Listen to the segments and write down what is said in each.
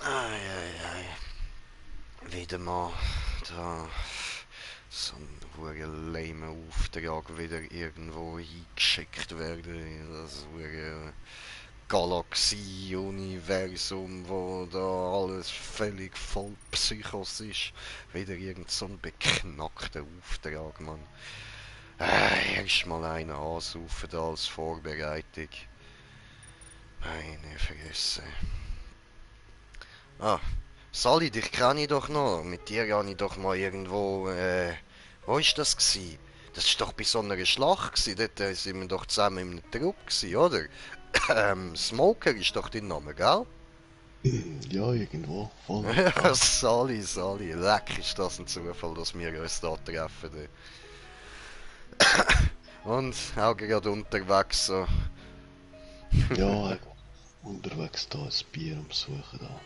Eieiei. Wieder mal da so ein hure lamer Auftrag wieder irgendwo hingeschickt werden. Das hure Galaxie-Universum, wo da alles völlig voll Psychos ist. Wieder irgend so ein beknackter Auftrag, Mann. Erst mal einen ansaufen da als Vorbereitung. Meine Fresse. Ah, Sally, dich kenne ich doch noch. Mit dir habe ich doch mal irgendwo, wo ist das gsi? Das ist doch bei so einer Schlacht gsi. Dort sind wir doch zusammen in einem Trupp gsi, oder? Smoker ist doch dein Name, gell? Ja, irgendwo, voll. Ja, Sally. Leck ist das ein Zufall, dass wir uns da treffen. Und auch gerade unterwegs so. Ja, einfach unterwegs da ein Bier am Suchen da.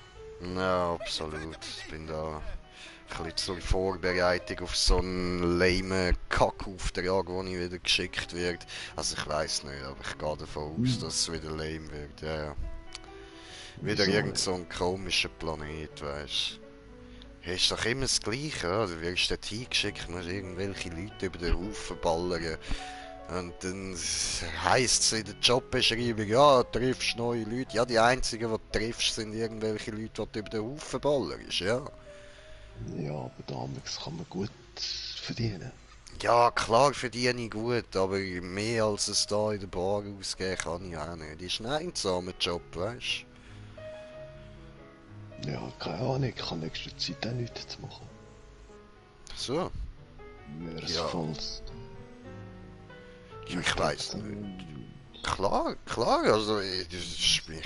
Ja, absolut. Ich bin da ein bisschen zur Vorbereitung auf so einen lamen Kackauftrag, der ich wieder geschickt wird. Also ich weiß nicht, aber ich gehe davon aus, dass es wieder lame wird. Ja, ja. Wieder Wieso irgend nicht? so ein komischer Planet, weißt du. Ist doch immer das Gleiche, oder? Du wirst dort hingeschickt, musst irgendwelche Leute über den Haufen ballern. Und dann heisst es in der Jobbeschreibung, ja, du triffst neue Leute. Ja, die einzigen, die du triffst, sind irgendwelche Leute, die du über den Haufen ballerst, ja. Ja, aber damals kann man gut verdienen. Ja, klar verdiene ich gut, aber mehr als es da in der Bar ausgeben kann ich auch nicht. Das ist ein einsamer Job, weißt Ja, keine Ahnung, ich habe nächste Zeit auch nichts zu machen. du? So, Wäre es ja, falls ja, ich ich weiß dort nicht. Klar, also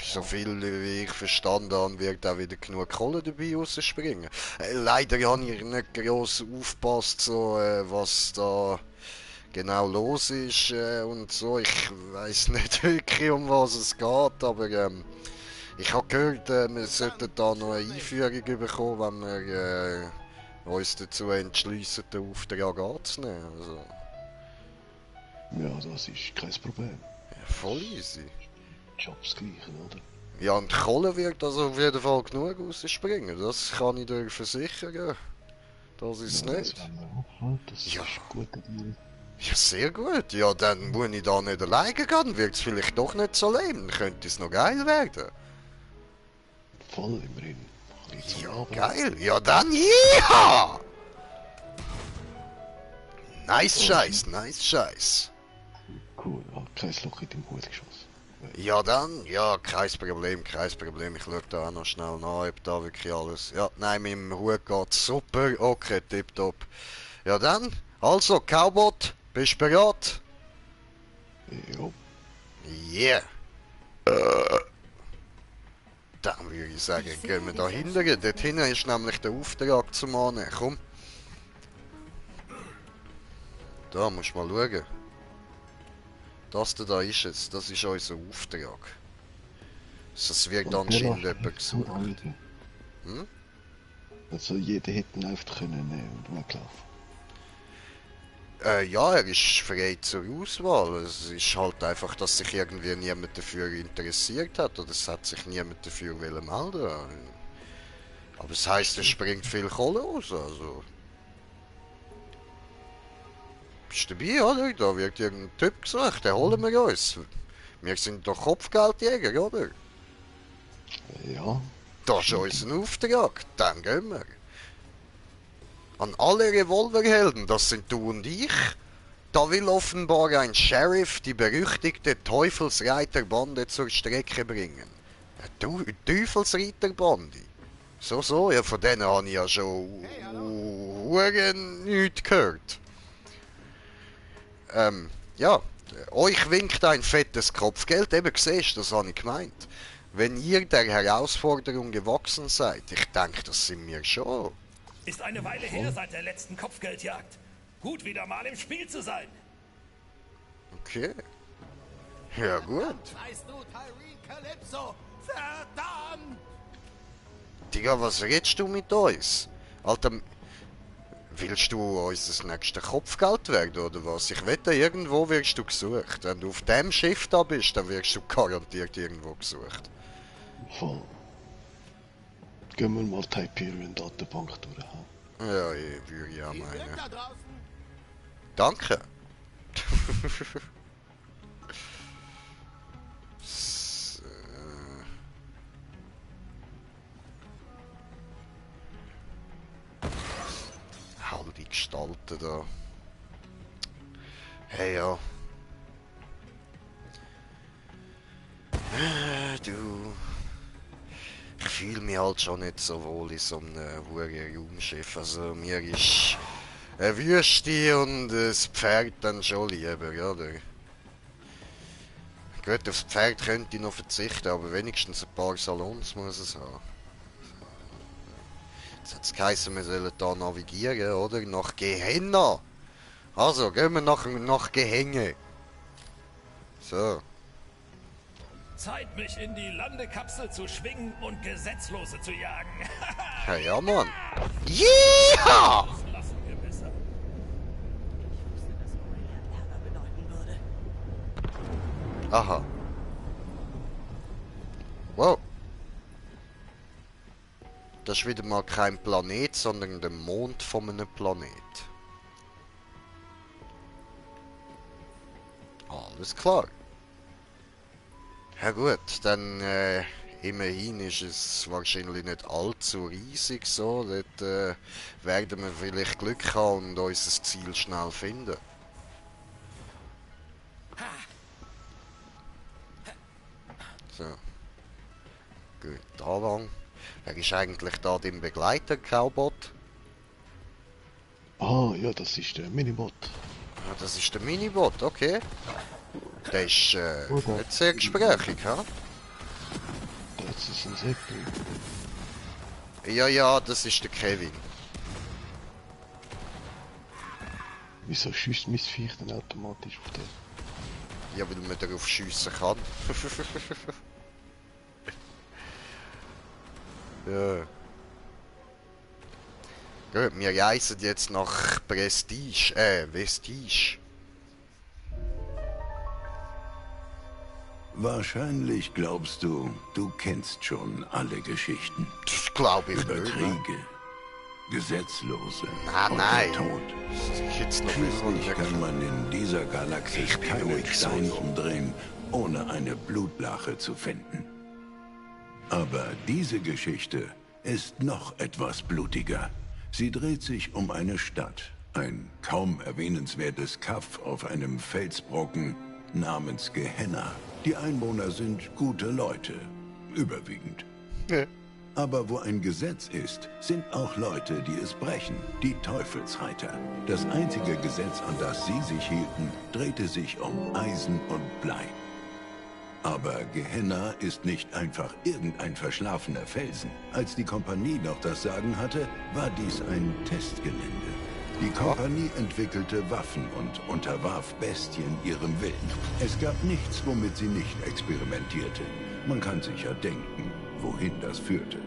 so viel wie ich verstanden habe, wird auch wieder genug Kohle dabei rausspringen. Leider habe ich nicht gross aufgepasst, so, was da genau los ist und so. Ich weiß nicht wirklich, um was es geht, aber ich habe gehört, wir sollten da noch eine Einführung bekommen, wenn wir uns dazu entschließen, den Auftrag anzunehmen. Also, ja, das ist kein Problem. ja, voll easy. Jobs gleichen, oder? Ja, und Kohle wird also auf jeden Fall genug rausspringen. Das kann ich dir versichern. Das Ja, ist das nicht. werden wir hoffen. Das ist Ja, ein guter Deal. ja, sehr gut. Ja, dann muss ich da nicht alleine gehen. Dann wird es vielleicht doch nicht so lame. Dann könnte es noch geil werden. Voll immerhin. Ein bisschen Ja, zum Abend. geil. Ja, dann ja! Nice Oh, Scheiß, nice Scheiß. cool. Ah, kein Loch in den Hut geschossen. Ja, dann, ja, kein Problem, kein Problem. Ich schaue da auch noch schnell nach, ob da wirklich alles. Ja, nein, mit dem Hut geht's super. Okay, tipptopp. Ja, dann, also, Cowbot, bist du bereit? Jo, Yeah. Dann würde ich sagen, gehen wir da hinten. Dort hinten ist nämlich der Auftrag zum Annehmen. Komm, da musst du mal schauen. Das da ist es, das ist unser Auftrag. Es wird und der anscheinend lässt jemand einfach so gesucht. rein. Hm? Also jeder hätte ihn einfach können nehmen und weglaufen. Ja, er ist frei zur Auswahl. Es ist halt einfach, dass sich irgendwie niemand dafür interessiert hat oder es hat sich niemand dafür wollen melden. Aber es heisst, es springt viel Kohle raus. Also, bist du dabei, oder? Da wird irgendein Typ gesucht, den holen wir uns. Wir sind doch Kopfgeldjäger, oder? Ja, Das ist stimmt. unser Auftrag, dann gehen wir. An alle Revolverhelden, das sind du und ich. Da will offenbar ein Sheriff die berüchtigte Teufelsreiterbande zur Strecke bringen. Eine Teufelsreiterbande? So, ja, von denen habe ich ja schon nichts gehört. Ja, euch winkt ein fettes Kopfgeld, eben siehst, das habe ich gemeint. Wenn ihr der Herausforderung gewachsen seid, ich denke, das sind wir schon. Ist eine Weile her Voll. seit der letzten Kopfgeldjagd. Gut, wieder mal im Spiel zu sein. Okay. Ja gut. Weißt du, Tyreen Calypso? Verdammt! Digga, was redest du mit uns? Alter, willst du uns das nächste Kopfgeld werden oder was? Ich wette, irgendwo wirst du gesucht. Wenn du auf dem Schiff da bist, dann wirst du garantiert irgendwo gesucht. Voll. Gehen wir mal die Hyperion-Datenbank durch. Ja, ich würde ja Viel Glück meinen. da draußen. Danke. S- All die Gestalten da. Hey ja. Du. Ich fühle mich halt schon nicht so wohl in so einem hohen Raumschiff. Also mir ist eine Wüste und ein Pferd dann schon lieber, oder? Gut, aufs Pferd könnte ich noch verzichten, aber wenigstens ein paar Salons muss es haben. Jetzt hat es geheißen, wir sollen da navigieren, oder? Nach Gehenna. Also, gehen wir nach Gehänge. So. Zeit, mich in die Landekapsel zu schwingen und Gesetzlose zu jagen. Hey, ja, Mann. Yeah! Das lassen wir besser. Ich wusste, dass Aurelia Ärger bedeuten würde. Aha. Wow. Das ist wieder mal kein Planet, sondern der Mond von einem Planet. Alles klar. Ja gut, dann immerhin ist es wahrscheinlich nicht allzu riesig so. Dort werden wir vielleicht Glück haben und unser Ziel schnell finden. So. Gut, da lang. Wer ist eigentlich da dein Begleiter, Cowbot? Ah, ja, das ist der Minibot. Ah, das ist der Minibot, okay. Der ist Oder? nicht sehr gesprächig, ha? Das ist ein Säckling. Ja, ja, das ist der Kevin. Wieso schießt mein Viech dann automatisch auf den? Ja, weil man darauf schiessen kann. Ja. Gut, wir reisen jetzt nach Vestige. Wahrscheinlich glaubst du, du kennst schon alle Geschichten. Das glaube ich Über nicht. Ne? Kriege, Gesetzlose Ah, und nein. den Tod. Das ist jetzt noch Schließlich kann nicht. man in dieser Galaxis Ich bin keinen ruhig, Stein Sonny. umdrehen, ohne eine Blutlache zu finden. Aber diese Geschichte ist noch etwas blutiger. Sie dreht sich um eine Stadt, ein kaum erwähnenswertes Kaff auf einem Felsbrocken namens Gehenna. Die Einwohner sind gute Leute, überwiegend. Ne. Aber wo ein Gesetz ist, sind auch Leute, die es brechen, die Teufelsreiter. Das einzige Gesetz, an das sie sich hielten, drehte sich um Eisen und Blei. Aber Gehenna ist nicht einfach irgendein verschlafener Felsen. Als die Kompanie noch das Sagen hatte, war dies ein Testgelände. Die Kompanie entwickelte Waffen und unterwarf Bestien ihrem Willen. Es gab nichts, womit sie nicht experimentierte. Man kann sich ja denken, wohin das führte.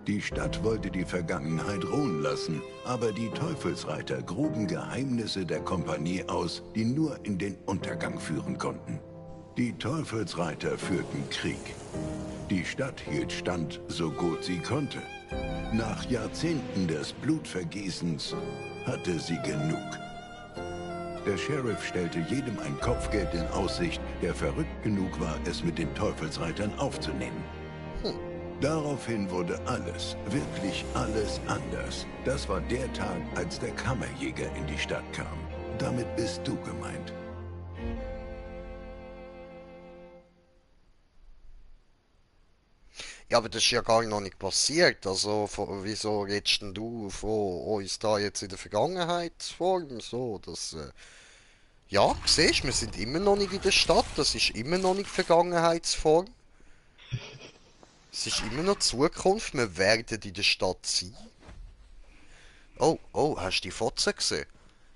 Die Stadt wollte die Vergangenheit ruhen lassen, aber die Teufelsreiter gruben Geheimnisse der Kompanie aus, die nur in den Untergang führen konnten. Die Teufelsreiter führten Krieg. Die Stadt hielt stand, so gut sie konnte. Nach Jahrzehnten des Blutvergießens hatte sie genug. Der Sheriff stellte jedem ein Kopfgeld in Aussicht, der verrückt genug war, es mit den Teufelsreitern aufzunehmen. Daraufhin wurde alles, wirklich alles anders. Das war der Tag, als der Kammerjäger in die Stadt kam. Damit bist du gemeint. Ja, aber das ist ja gar noch nicht passiert. Also, wieso redest denn du von uns da jetzt in der Vergangenheitsform? So, dass. Ja, siehst, wir sind immer noch nicht in der Stadt. Das ist immer noch nicht Vergangenheitsform. Es ist immer noch Zukunft. Wir werden in der Stadt sein. Oh, hast du die Fotze gesehen?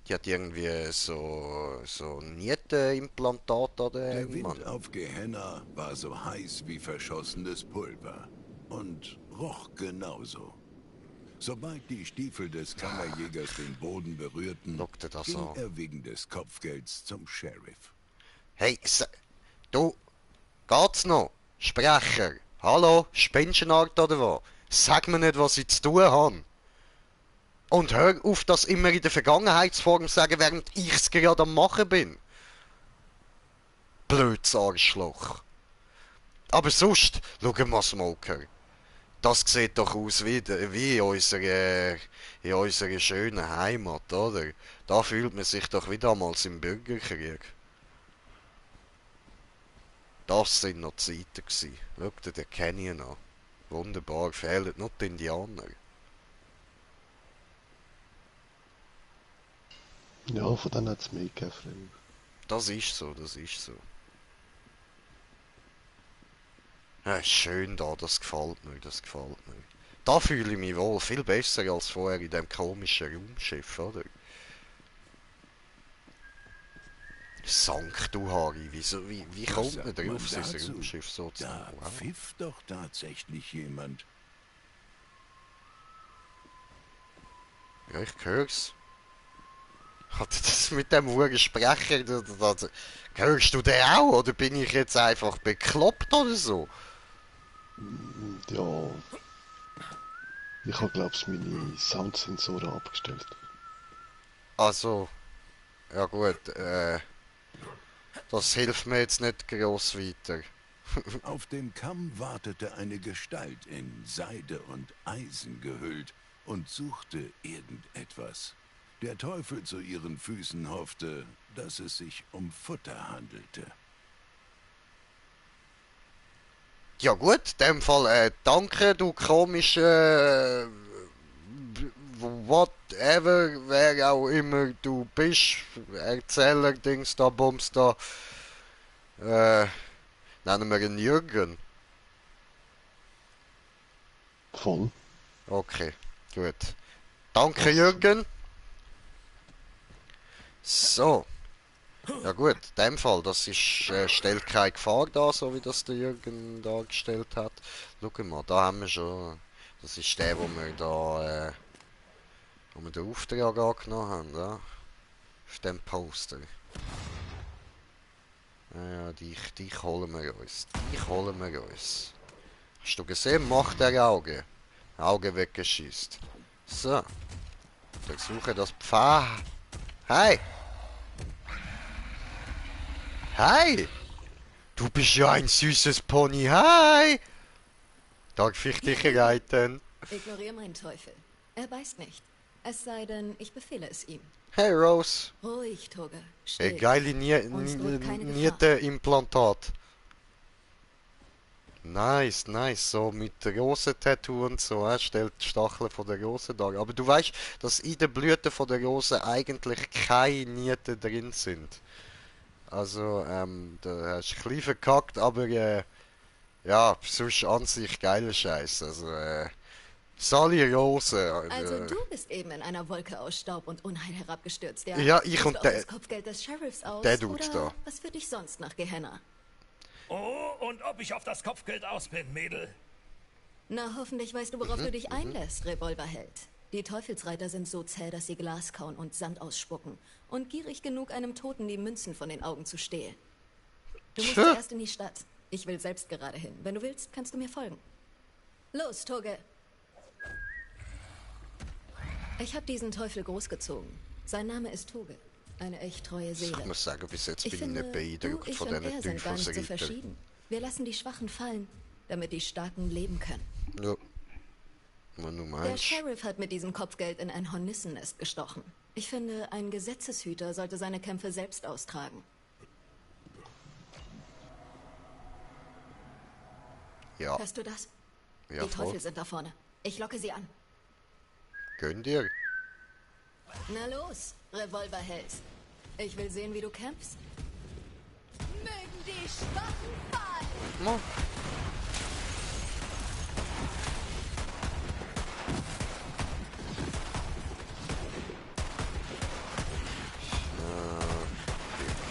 Die hat irgendwie so Nietenimplantat an Der der Wind Mann. auf Gehenna war so heiß wie verschossenes Pulver. Und roch genauso. Sobald die Stiefel des Kammerjägers den Boden berührten, Guck dir das ging an. er wegen des Kopfgelds zum Sheriff. Hey, du, geht's noch? Sprecher, Hallo, Spenschenart oder was? Sag mir nicht, was ich zu tun habe. Und hör auf, das immer in der Vergangenheitsform zu sagen, während ich es gerade am machen bin. Blödes Arschloch. Aber sonst, schau mal, Smoker. Das sieht doch aus wie in unserer schönen Heimat, oder? Da fühlt man sich doch wie damals im Bürgerkrieg. Das sind noch Zeiten gewesen. Schau dir den Canyon an. Wunderbar, fehlen nur die Indianer. Ja, von denen hat es mehr gegeben früher. Das ist so, das ist so. Ja, schön da, das gefällt mir, das gefällt mir. Da fühle ich mich wohl, viel besser als vorher in dem komischen Raumschiff, oder? Sank, du Harry, wie Was kommt man sagt man drauf, sein dazu? Raumschiff so zu Da nennen? Wow. pfiff doch tatsächlich jemand. Ja, ich hör's. Hat das mit dem Ursprecher, hörst du den auch, oder bin ich jetzt einfach bekloppt oder so? Ja, ich habe glaube ich meine Soundsensoren abgestellt. Also, ja gut, das hilft mir jetzt nicht groß weiter. Auf dem Kamm wartete eine Gestalt in Seide und Eisen gehüllt und suchte irgendetwas. Der Teufel zu ihren Füßen hoffte, dass es sich um Futter handelte. Ja gut, in dem Fall, danke, du komische, whatever, wer auch immer du bist, Erzähler, Dings da, Bums da, nennen wir ihn Jürgen. Voll. Okay, gut. Danke, Jürgen. So. Ja gut, in dem Fall, das ist, stellt keine Gefahr dar, so wie das der Jürgen dargestellt hat. Schau mal, da haben wir schon, das ist der, wo wir da, wo wir den Auftrag angenommen haben, ja? Auf dem Poster. Ja, dich holen wir uns, dich holen wir uns. Hast du gesehen, macht der Auge. Auge weggeschießt. So. Versuche das Pfad. Hey! Hi! Du bist ja ein süßes Pony. Hi! Darf ich dich reiten? Ignoriere meinen Teufel. Er beißt nicht. Es sei denn, ich befehle es ihm. Hey Rose. Ruhig, Toge. Still. Geile Uns droht keine Gefahr. Niete-Implantat. Nice, nice. So mit Rosentattoo und so. Er stellt die Stacheln von der Rose dar. Aber du weißt, dass in den Blüten von der Rose eigentlich keine Nieten drin sind. Also, da hast du ein bisschen verkackt, aber ja, sonst an sich geiler Scheiß. Also, Sally Rose. Also du bist eben in einer Wolke aus Staub und Unheil herabgestürzt, ja? Ja, ich Gibst und du auch der- das Kopfgeld des Sheriffs aus, der Dude oder da. was führt dich sonst nach Gehenna? Oh, und ob ich auf das Kopfgeld aus bin, Mädel? Na, hoffentlich weißt du, worauf du dich einlässt, Revolverheld. Die Teufelsreiter sind so zäh, dass sie Glas kauen und Sand ausspucken. Und gierig genug, einem Toten die Münzen von den Augen zu stehlen. Du musst zuerst in die Stadt. Ich will selbst gerade hin. Wenn du willst, kannst du mir folgen. Los, Toge! Ich habe diesen Teufel großgezogen. Sein Name ist Toge. Eine echt treue Seele. Ich muss sagen, bis jetzt Ich bin ich finde, nicht beeindruckt du, ich von und diesen er sind gar nicht so Teufelsrittern. verschieden. Wir lassen die Schwachen fallen, damit die Starken leben können. Ja. Wenn du Der meinst. Sheriff hat mit diesem Kopfgeld in ein Hornissennest gestochen. Ich finde, ein Gesetzeshüter sollte seine Kämpfe selbst austragen. Ja, Hörst du das? ja Die Teufel voll. sind da vorne. Ich locke sie an. Gönn dir. Na los, Revolverheld. Ich will sehen, wie du kämpfst. Mögen die Schwachen fallen! No.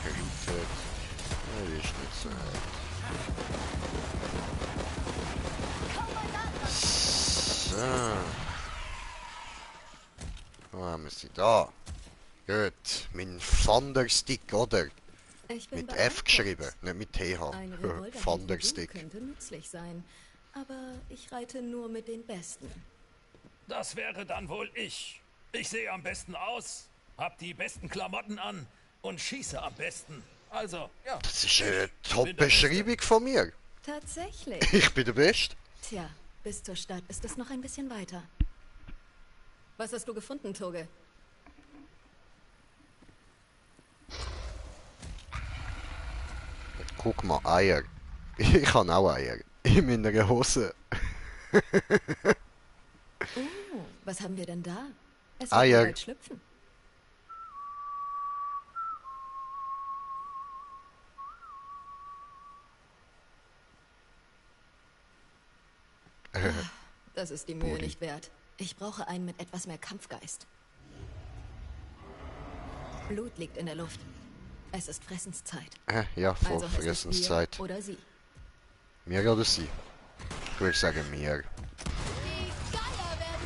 Gekriegt. Ja, ist nicht so hart. So. Wo haben wir sie? Da. Gut. Mein Thunderstick, oder? Ich bin Mit F beeindruckt. geschrieben, nicht mit TH. Ein Revolverheld wie du Thunderstick. könnte nützlich sein. aber ich reite nur mit den Besten. Das wäre dann wohl ich. Ich sehe am besten aus, hab die besten Klamotten an und schieße am besten. Also, ja. Das ist eine Top-Beschreibung von mir. Tatsächlich. Ich bin der Beste. Tja, bis zur Stadt ist es noch ein bisschen weiter. Was hast du gefunden, Toge? Guck mal, Eier. Ich habe auch Eier. In meiner Hose. Oh, was haben wir denn da? Es wird Eier. bald schlüpfen. Das ist die Mühe nicht wert. Ich brauche einen mit etwas mehr Kampfgeist. Blut liegt in der Luft. Es ist Fressenszeit. Ja, vor Also heißt es Fressenszeit. wir oder sie. Mir oder sie? Ich würde sagen mir.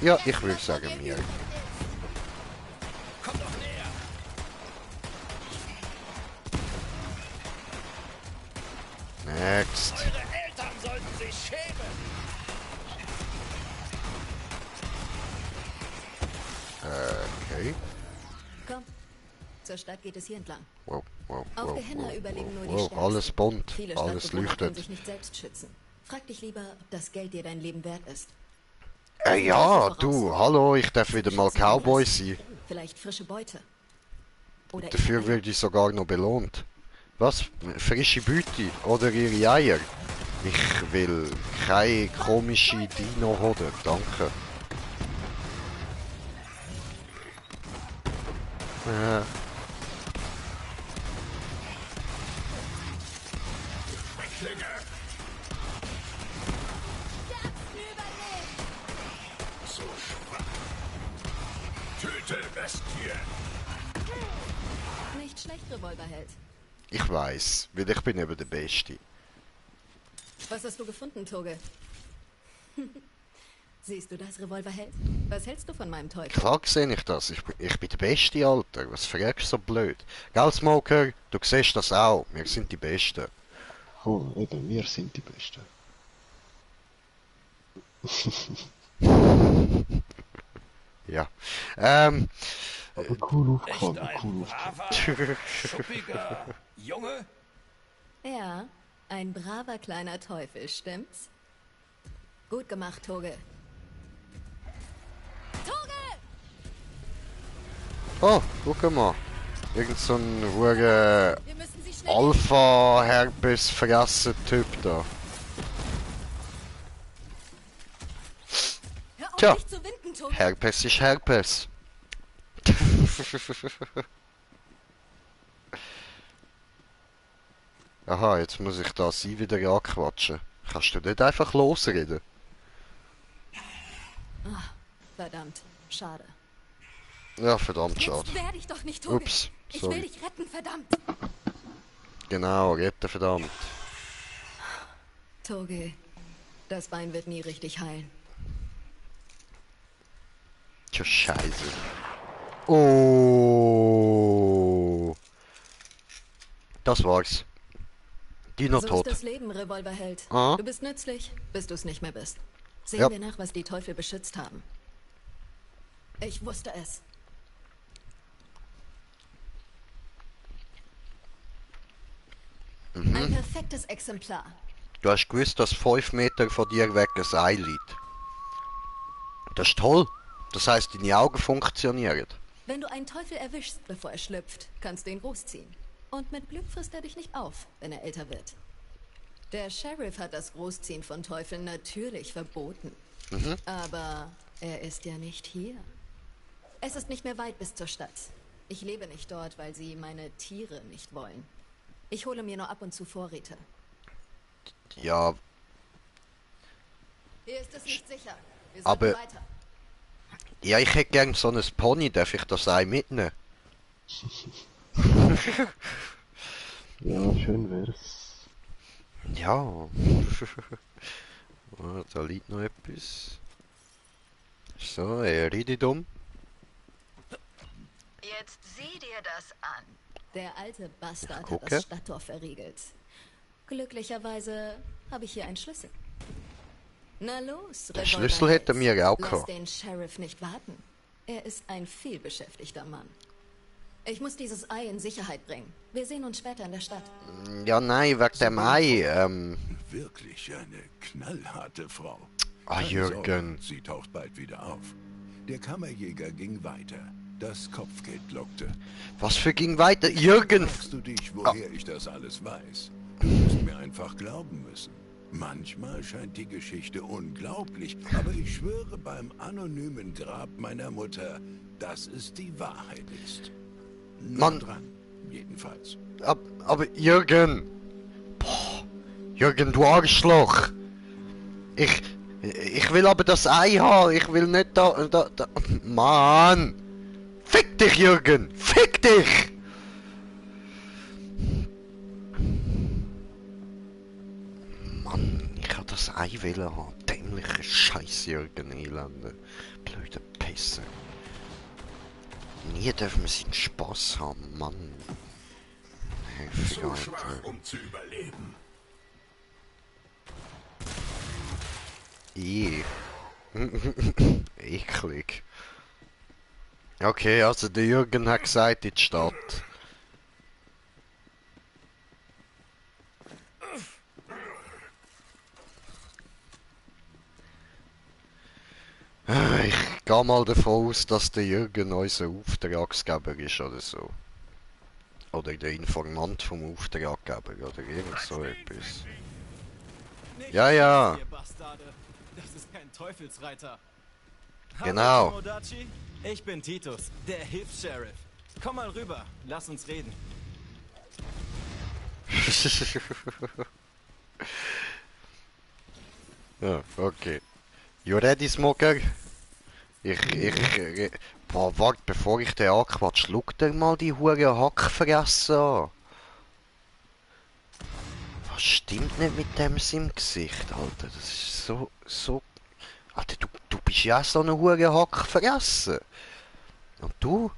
Ja, ich würde sagen mir. Komm doch näher. Next. Eure Eltern sollten sich schämen. Okay. Komm, zur Stadt geht es hier entlang. Wow, wow, Auf wow, Gehenna wow, überleben nur die wow, Stärksten. alles bunt, Viele alles Stadtbewohner können leuchtet. sich nicht selbst schützen. Frag dich lieber, ob das Geld dir dein Leben wert ist. Ja, du, hallo, ich darf wieder mal Cowboy sein. Vielleicht frische Beute. Oder Dafür ihre werde ich sogar noch belohnt. Was? Frische Beute oder ihre Eier? Ich will keine komische Dino-Hode, danke. So schwach. Töte Bestie. Nicht schlecht, Revolverheld. Ich weiß, weil ich bin eben der Beste. Was hast du gefunden, Toge? Siehst du das, Revolverheld? Was hältst du von meinem Teufel? Klar sehe ich das, ich bin der Beste, Alter. Was fragst du so blöd? Gell, Smoker, du siehst das auch, wir sind die Besten. Oh, eben, wir sind die Besten. Ja. Aber cool Echt aufgefangen, ein cool aufgefangen. braver, schuppiger Junge? Ja, ein braver kleiner Teufel, stimmt's? Gut gemacht, Toge. Toge! Oh, guck mal. Irgend so ein hure Wir müssen sie schnell... Alpha-Herpes-Fressen-Typ da. Hör auf, Tja. dich zu winden, Toge! Herpes ist Herpes. Aha, jetzt muss ich da sie wieder anquatschen. Kannst du nicht einfach losreden? Verdammt, schade. Ja, verdammt schade. Jetzt werde ich doch nicht, Toge. Ups, Ich will sorry. dich retten, verdammt. Genau, retten verdammt. Toge, das Bein wird nie richtig heilen. Tja, Scheiße. Oh. Das war's. Dino So tot. ist das Leben, Revolverheld. Ah. Du bist nützlich, bis du es nicht mehr bist. Sehen Ja. wir nach, was die Teufel beschützt haben. Ich wusste es. Ein perfektes Exemplar. Du hast gewusst, dass 5 Meter von dir weg ein Ei liegt. Das ist toll. Das heißt, deine Augen funktionieren. Wenn du einen Teufel erwischst, bevor er schlüpft, kannst du ihn großziehen. Und mit Glück frisst er dich nicht auf, wenn er älter wird. Der Sheriff hat das Großziehen von Teufeln natürlich verboten. Aber er ist ja nicht hier. Es ist nicht mehr weit bis zur Stadt. Ich lebe nicht dort, weil sie meine Tiere nicht wollen. Ich hole mir nur ab und zu Vorräte. Ja, Hier ist es nicht sicher. Wir sollten Aber- weiter. ja, ich hätte gern so ein Pony. Darf ich das Ei mitnehmen? Ja, schön wär's. Ja. Ah, da liegt noch etwas. So, Erididum. Jetzt sieh dir das an. Der alte Bastard hat gucke. das Stadttor verriegelt. Glücklicherweise habe ich hier einen Schlüssel. Na los, Den Revolverheld. Schlüssel hätten wir auch Lass gehabt. den Sheriff nicht warten. Er ist ein vielbeschäftigter Mann. Ich muss dieses Ei in Sicherheit bringen. Wir sehen uns später in der Stadt. Ja, nein, wegen dem Ei. Wirklich eine knallharte Frau. Ah, Keine Jürgen. Sorge, sie taucht bald wieder auf. Der Kammerjäger ging weiter. Das Kopfgeld lockte. Was für ging weiter? Jürgen! Fragst du dich, woher ich das alles weiß? Du musst mir einfach glauben müssen. Manchmal scheint die Geschichte unglaublich, aber ich schwöre beim anonymen Grab meiner Mutter, dass es die Wahrheit ist. Nah Mann. dran, jedenfalls. Aber Jürgen! Boah, Jürgen, du Arschloch! Ich will aber das Ei haben. Ich will nicht da. Mann! Fick dich, Jürgen! Fick dich! Mann, ich hab das Ei wollen haben. Dämliche Scheiß, Jürgen, Elende. Blöde Pisse. Nie dürfen wir seinen Spaß haben, Mann. Heftig, Alter. um zu überleben. Eklig. Okay, also der Jürgen hat gesagt, in die Stadt. Ich gehe mal davon aus, dass der Jürgen unser Auftragsgeber ist oder so. Oder der Informant vom Auftraggeber oder irgend so etwas. Ja, ja. Ihr Bastarde. Das ist kein Teufelsreiter. Genau. Hallo, Tomodachi. Ich bin Titus, der Hilfs-Sheriff. Komm mal rüber, lass uns reden. Ja, okay. You ready, Smoker? Boah, warte, bevor ich den anquatsch, schau dir mal die hure Hackfresse an. Was stimmt nicht mit dem im Gesicht, Alter? Das ist so... Alter, du bist ja so eine hure Hackfresse. Und du?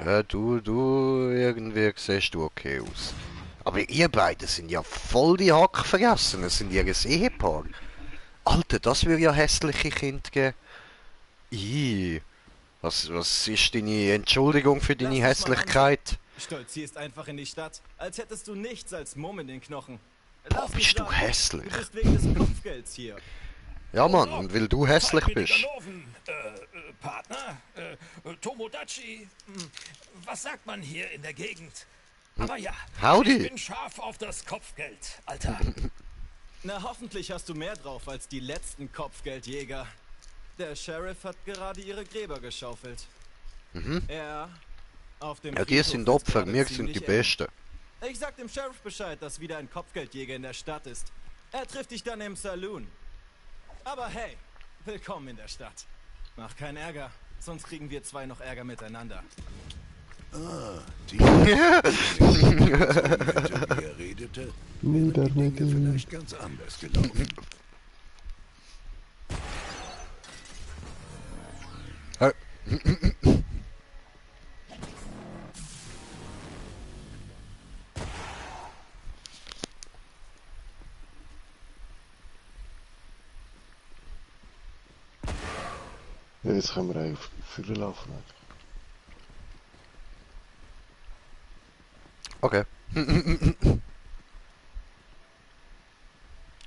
Ja, du, irgendwie siehst du okay aus. Aber ihr beide sind ja voll die Hackfressen, das sind ja ein Ehepaar. Alter, das würde ja hässliche Kinder geben. Was ist deine Entschuldigung für deine Lass uns mal Hässlichkeit? Stolzierst einfach in die Stadt, als hättest du nichts als Mumm in den Knochen. Boah, Lass mich bist du sagen, hässlich. Du bist wegen des Kopfgelds hier. Ja, Mann, und weil du hässlich Zeit mit bist. Ganoven, Partner, Tomodachi, was sagt man hier in der Gegend? Aber ja, Howdy. ich bin scharf auf das Kopfgeld, Alter. Na, hoffentlich hast du mehr drauf als die letzten Kopfgeldjäger. Der Sheriff hat gerade ihre Gräber geschaufelt. Ja, auf dem Ja, die Friedhof sind ist Opfer, gerade wir sind ziemlich die eng. Besten. Ich sag dem Sheriff Bescheid, dass wieder ein Kopfgeldjäger in der Stadt ist. Er trifft dich dann im Saloon. Aber hey, willkommen in der Stadt. Mach keinen Ärger, sonst kriegen wir zwei noch Ärger miteinander. Die, wie er redete, wären die Dinge vielleicht ganz anders gelaufen. Ja, jetzt können wir eigentlich Führer laufen. Okay.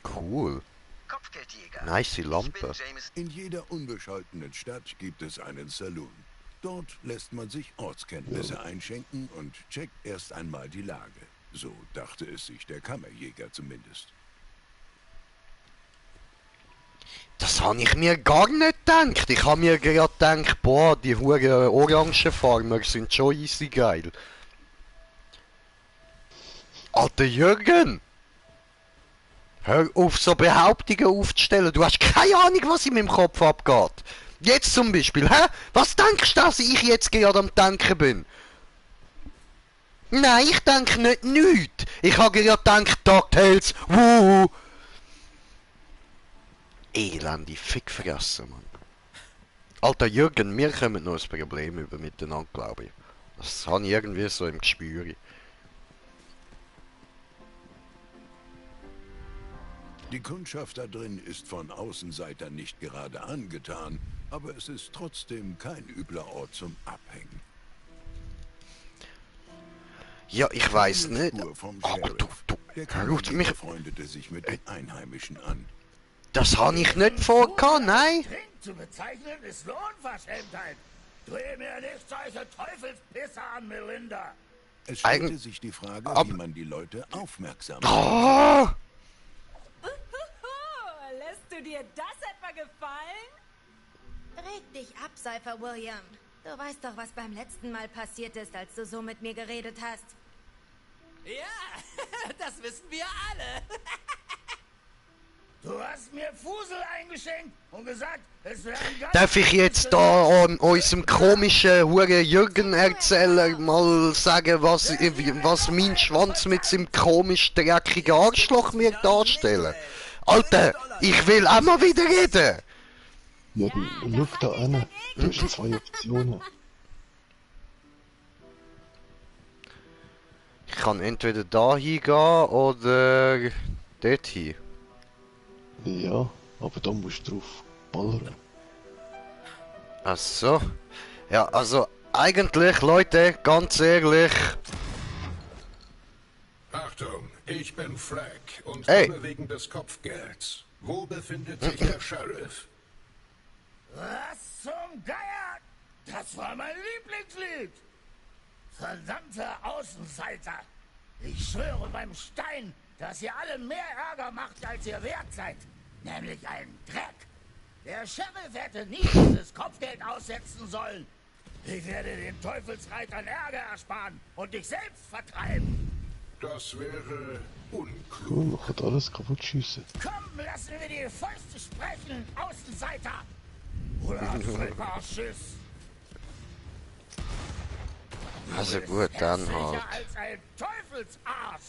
Cool. Kopfgeldjäger. Nice Ich Lampe. bin James. In jeder unbescholtenen Stadt gibt es einen Saloon. Dort lässt man sich Ortskenntnisse einschenken und checkt erst einmal die Lage. So dachte es sich der Kammerjäger zumindest. Das habe ich mir gar nicht gedacht. Ich habe mir gerade gedacht, boah, die huren Orangenfarmer sind schon easy geil. Alter Jürgen! Hör auf, so Behauptungen aufzustellen. Du hast keine Ahnung, was in meinem Kopf abgeht. Jetzt zum Beispiel, hä? Was denkst du, dass ich jetzt gerade am Denken bin? Nein, ich denke nicht nichts. Ich habe gerade gedacht, DuckTales, wuhu. Elende Fickfressen, Mann. Alter Jürgen, wir kommen noch ein Problem über miteinander, glaube ich. Das habe ich irgendwie so im Gespür. Die Kundschaft da drin ist von Außenseitern nicht gerade angetan, aber es ist trotzdem kein übler Ort zum Abhängen. Ja, ich weiß Eine nicht. Spur vom Aber Sheriff. Der Herr Lutz, Kammerjäger mich... freundete sich mit den Einheimischen an. Das habe ich nicht vorgehabt, nein. Trink zu bezeichnen ist eine Unverschämtheit. Dreh mir nicht solche Teufelspisse an, Melinda. Es stellte Eigen- sich die Frage, Ab- wie man die Leute aufmerksam macht. Oh, Lässt du dir das etwa gefallen? Reg dich ab, Cypher William. Du weißt doch, was beim letzten Mal passiert ist, als du so mit mir geredet hast. Ja, das wissen wir alle. Du hast mir Fusel eingeschenkt und gesagt, es wäre ein ganz... darf ich jetzt da an unserem komischen Hure Jürgen Erzähler mal sagen, was mein Schwanz mit seinem komisch dreckigen Arschloch mir darstellen? Alter, ich will auch mal wieder reden. Ja, dann schau da an. Du hast 2 Optionen. Ich kann entweder da hingehen oder dort hin. Ja, aber da musst du drauf ballern. Ach so. Ja, also eigentlich, Leute, ganz ehrlich. Achtung, ich bin Frank und Hey. komme wegen des Kopfgelds. Wo befindet sich der Sheriff? Was zum Geier? Das war mein Lieblingslied. Verdammte Außenseiter. Ich schwöre beim Stein, dass ihr alle mehr Ärger macht, als ihr wert seid. Nämlich einen Dreck. Der Sheriff hätte nie dieses Kopfgeld aussetzen sollen. Ich werde den Teufelsreitern Ärger ersparen und dich selbst vertreiben. Das wäre unklug. Cool, man kann alles kaputt schiessen. Komm, lassen wir die Fäuste sprechen, Außenseiter. Oder Völkerschiss. Also gut, dann halt. Als ein Teufelsarsch.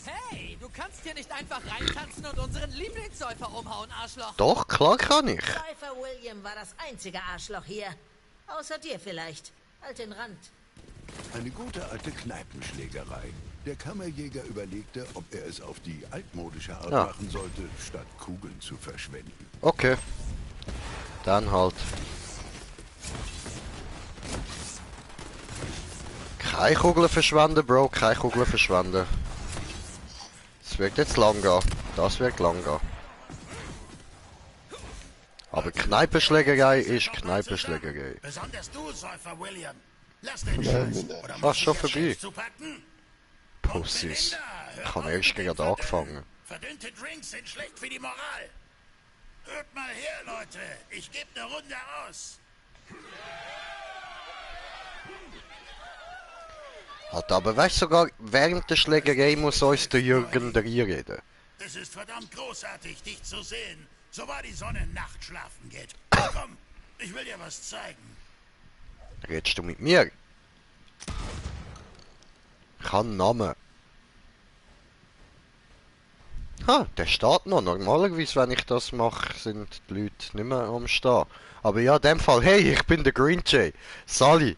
Hey, du kannst hier nicht einfach reintanzen und unseren Lieblingssäufer umhauen, Arschloch. Doch, klar kann ich. Cypher William war das einzige Arschloch hier. Außer dir vielleicht. Halt den Rand. Eine gute alte Kneipenschlägerei. Der Kammerjäger überlegte, ob er es auf die altmodische Art Ja. machen sollte, statt Kugeln zu verschwenden. Okay. Dann halt. Keine Kugeln verschwenden, Bro, keine Kugeln verschwenden. Das wird jetzt lang gehen. Das wird lang gehen. Aber Kneipenschlägerei ist Kneipenschlägerei. Besonders du, Säufer William. Lass den Nein, Scheiß. nein, Oder Ach, muss ich schon jetzt vorbei. selbst zupacken? Pussys. Ich habe erst gerade angefangen. Verdünnte Drinks sind schlecht für die Moral. Hört mal her, Leute. Ich gebe eine Runde aus. Hat aber weißt sogar während der Schlägerei muss uns der Jürgen reden. Es ist verdammt großartig, dich zu sehen. So war die Sonne Nacht schlafen geht. Komm, ich will dir was zeigen. Redest du mit mir? Ich habe einen Namen. Ha, der steht noch. Normalerweise, wenn ich das mache, sind die Leute nicht mehr am Stehen. Aber ja, in dem Fall, hey, ich bin der Green Jay. Sally.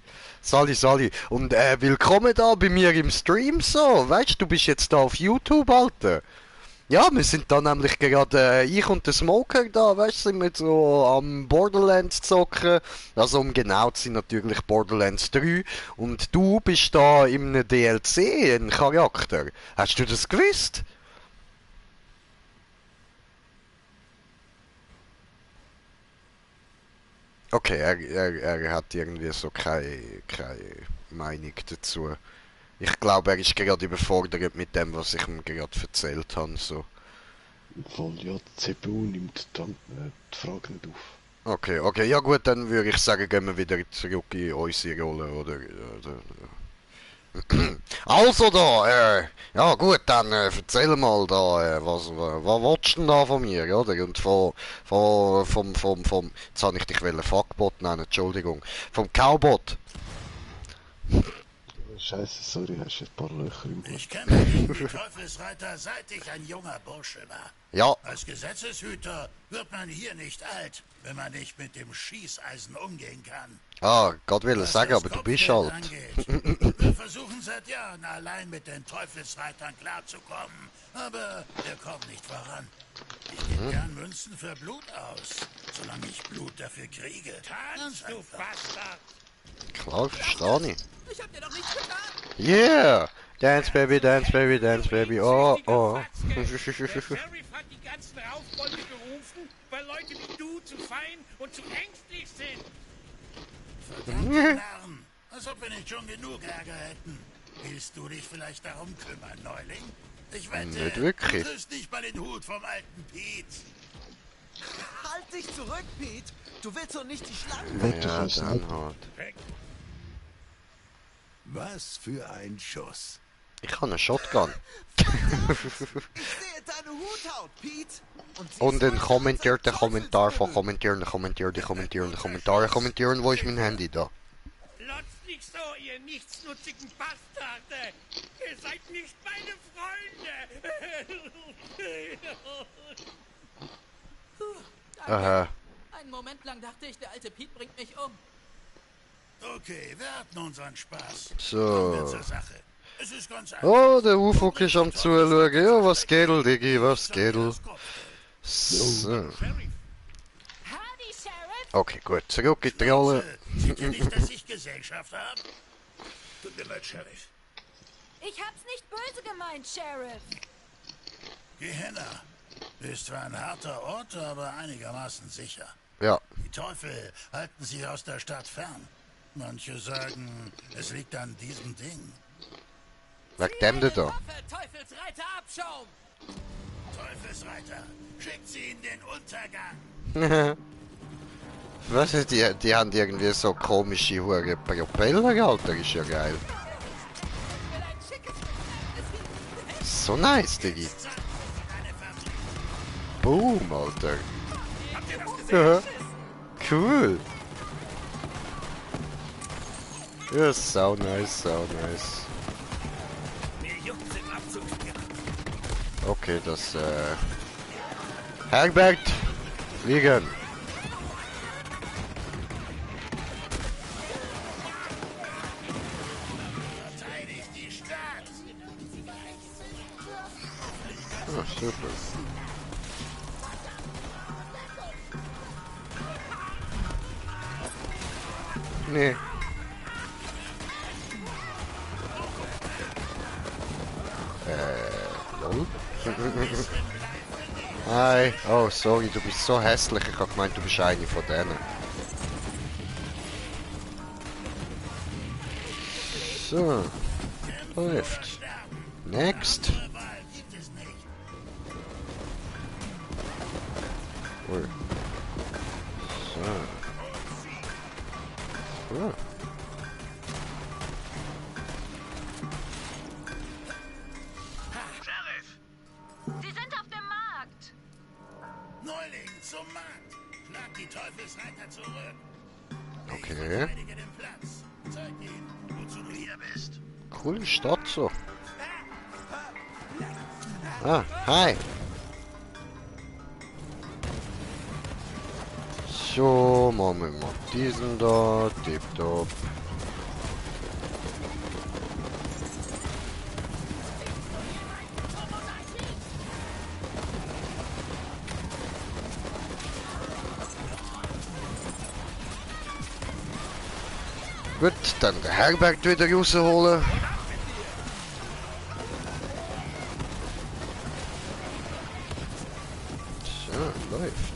Und willkommen da bei mir im Stream so. Weißt du, bist jetzt da auf YouTube, Alter. Ja, wir sind da nämlich gerade, ich und der Smoker da, weißt du, sind wir so am Borderlands zocken. Also um genau zu sein natürlich Borderlands 3. Und du bist da im DLC ein Charakter. Hast du das gewusst? Okay, er hat irgendwie so keine Meinung dazu. Ich glaube, er ist gerade überfordert mit dem, was ich ihm gerade erzählt habe. So. Voll, ja, die CPU nimmt dann die Frage nicht auf. Okay, ja gut, dann würde ich sagen, gehen wir wieder zurück in unsere Rolle, oder? Also da, ja gut, dann erzähl mal da, was willst du denn da von mir, oder? Und jetzt habe ich dich Fuckbot nennen, Entschuldigung. Vom Cowbot. Scheiße, sorry, hast du ein paar Löcher im Blut. Ich kämpfe gegen die Teufelsreiter, seit ich ein junger Bursche war. Ja. Als Gesetzeshüter wird man hier nicht alt, wenn man nicht mit dem Schießeisen umgehen kann. Ah, Gott will es sagen, aber du bist alt. Wir versuchen seit Jahren allein mit den Teufelsreitern klarzukommen, aber wir kommen nicht voran. Ich gebe gern Münzen für Blut aus, solange ich Blut dafür kriege. Kannst du, Bastard! Klar, verstehe ich. Ich hab dir doch nichts getan. Yeah! Dance baby, dance baby, dance baby, oh, oh. Der Sheriff hat die ganzen Raufbolde gerufen, weil Leute wie du zu fein und zu ängstlich sind. Verdammte Narren, als ob wir nicht schon genug Ärger hätten. Willst du dich vielleicht darum kümmern, Neuling? Ich wette, Nicht wirklich. du kriegst nicht mal den Hut vom alten Pete. Halt dich zurück, Pete! Du willst doch nicht die Schlangen. Ja, dann halt. Was für ein Schuss. Ich habe einen Shotgun. Ich sehe deine Huthaut, Pete! Und einen kommentierten Kommentar von kommentierenden Kommentaren. Wo ist mein Handy da? Lotzt nicht so, ihr nichtsnutzigen Bastarde! Ihr seid nicht meine Freunde! Aha. Einen Moment lang dachte ich, der alte Pete bringt mich um. Okay, wir hatten unseren Spaß. So. Kommen wir zur Sache. Es ist ganz einfach. Oh, der Ufuk ist am Zuschauen. Ja, was geht, Diggi, was geht? So. Okay, gut. Zurück in die Rolle. Seht ihr nicht, dass ich Gesellschaft habe? Tut mir leid, Sheriff. Ich hab's nicht böse gemeint, Sheriff. Gehenna ist zwar ein harter Ort, aber einigermaßen sicher. Ja. Die Teufel halten sich aus der Stadt fern. Manche sagen, es liegt an diesem Ding. Wegen dem da. Teufelsreiter Abschaum! Teufelsreiter, schickt sie in den Untergang. Was ist die haben irgendwie so komische Hure Propeller, Alter, ist ja geil. So nice, Diggi. Boom, Alter. Ja. Cool. Ja, so nice, so nice. Okay, das Herbert, fliegen. Verteidigt die Stadt. Ah, super. Nee. Lol. Hi. Oh, sorry, du bist so hässlich. Ich hab gemeint, du bist eine von denen. So. Läuft. Next. Ui. So. Ja. Sie sind auf dem Markt. Neuling zum Markt. Schlag die Teufelsreiter zurück. Okay. Verteidige den Platz. Zeig ihnen, wozu du hier bist. Coole Stadt so. Ah, hi. So, machen wir mal diesen da, tipptopp. Gut, dann der Herbert wieder rausholen. So, läuft.